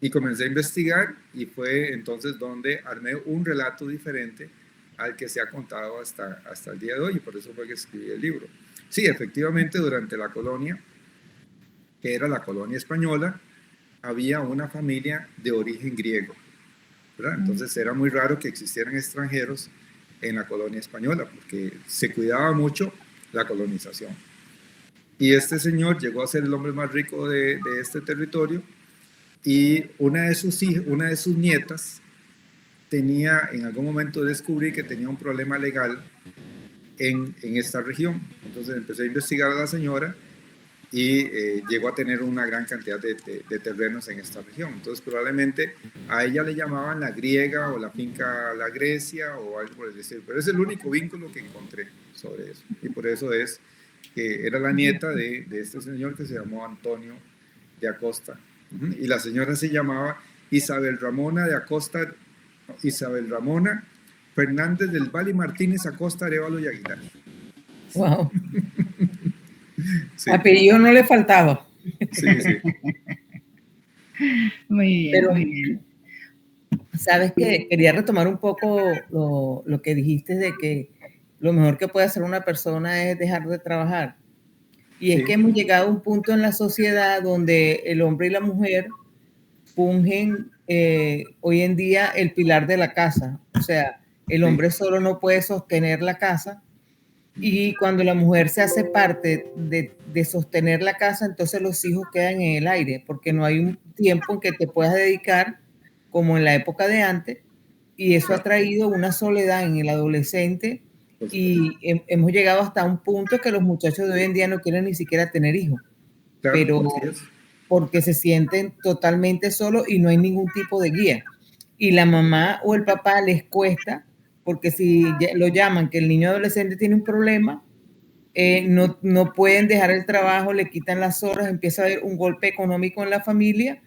Y comencé a investigar y fue entonces donde armé un relato diferente al que se ha contado hasta el día de hoy, y por eso fue que escribí el libro. Sí, efectivamente, durante la colonia, que era la colonia española, había una familia de origen griego, ¿verdad? Entonces era muy raro que existieran extranjeros en la colonia española, porque se cuidaba mucho la colonización. Y este señor llegó a ser el hombre más rico de este territorio, y una de sus nietas tenía, en algún momento descubrí que tenía un problema legal en esta región. Entonces empecé a investigar a la señora y llegó a tener una gran cantidad de terrenos en esta región. Entonces probablemente a ella le llamaban la griega o la finca la Grecia o algo por el estilo, pero es el único vínculo que encontré sobre eso. Y por eso es que era la nieta de este señor que se llamó Antonio de Acosta. Y la señora se llamaba Isabel Ramona Fernández del Valle Martínez Acosta Arevalo y Aguilar. Wow. Sí. Apellido no le faltaba. Sí. Muy bien, muy bien. Sabes que quería retomar un poco lo que dijiste de que lo mejor que puede hacer una persona es dejar de trabajar. Y es que hemos llegado a un punto en la sociedad donde el hombre y la mujer fungen hoy en día el pilar de la casa. O sea, el hombre solo no puede sostener la casa, y cuando la mujer se hace parte de sostener la casa, entonces los hijos quedan en el aire, porque no hay un tiempo en que te puedas dedicar como en la época de antes, y eso ha traído una soledad en el adolescente. Y hemos llegado hasta un punto que los muchachos de hoy en día no quieren ni siquiera tener hijos, claro, pero porque se sienten totalmente solos y no hay ningún tipo de guía. Y la mamá o el papá les cuesta, porque si lo llaman que el niño adolescente tiene un problema, no pueden dejar el trabajo, le quitan las horas, empieza a haber un golpe económico en la familia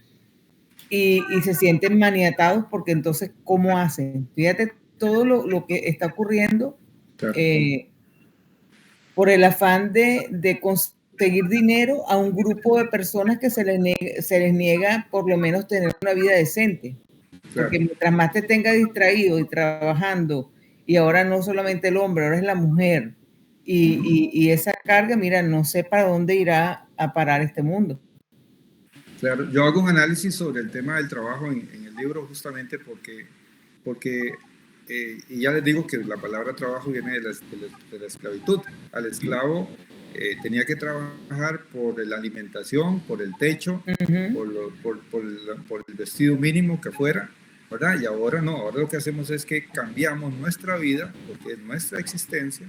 y se sienten maniatados, porque entonces, ¿cómo hacen? Fíjate todo lo que está ocurriendo. Claro. Por el afán de conseguir dinero a un grupo de personas que se les niega por lo menos tener una vida decente. Claro. Porque mientras más te tenga distraído y trabajando, y ahora no solamente el hombre, ahora es la mujer, y esa carga, mira, no sé para dónde irá a parar este mundo. Claro, yo hago un análisis sobre el tema del trabajo en el libro justamente porque y ya les digo que la palabra trabajo viene de la esclavitud. Al esclavo tenía que trabajar por la alimentación, por el techo, por el vestido mínimo que fuera, ¿verdad? Y ahora no, ahora lo que hacemos es que cambiamos nuestra vida, porque es nuestra existencia,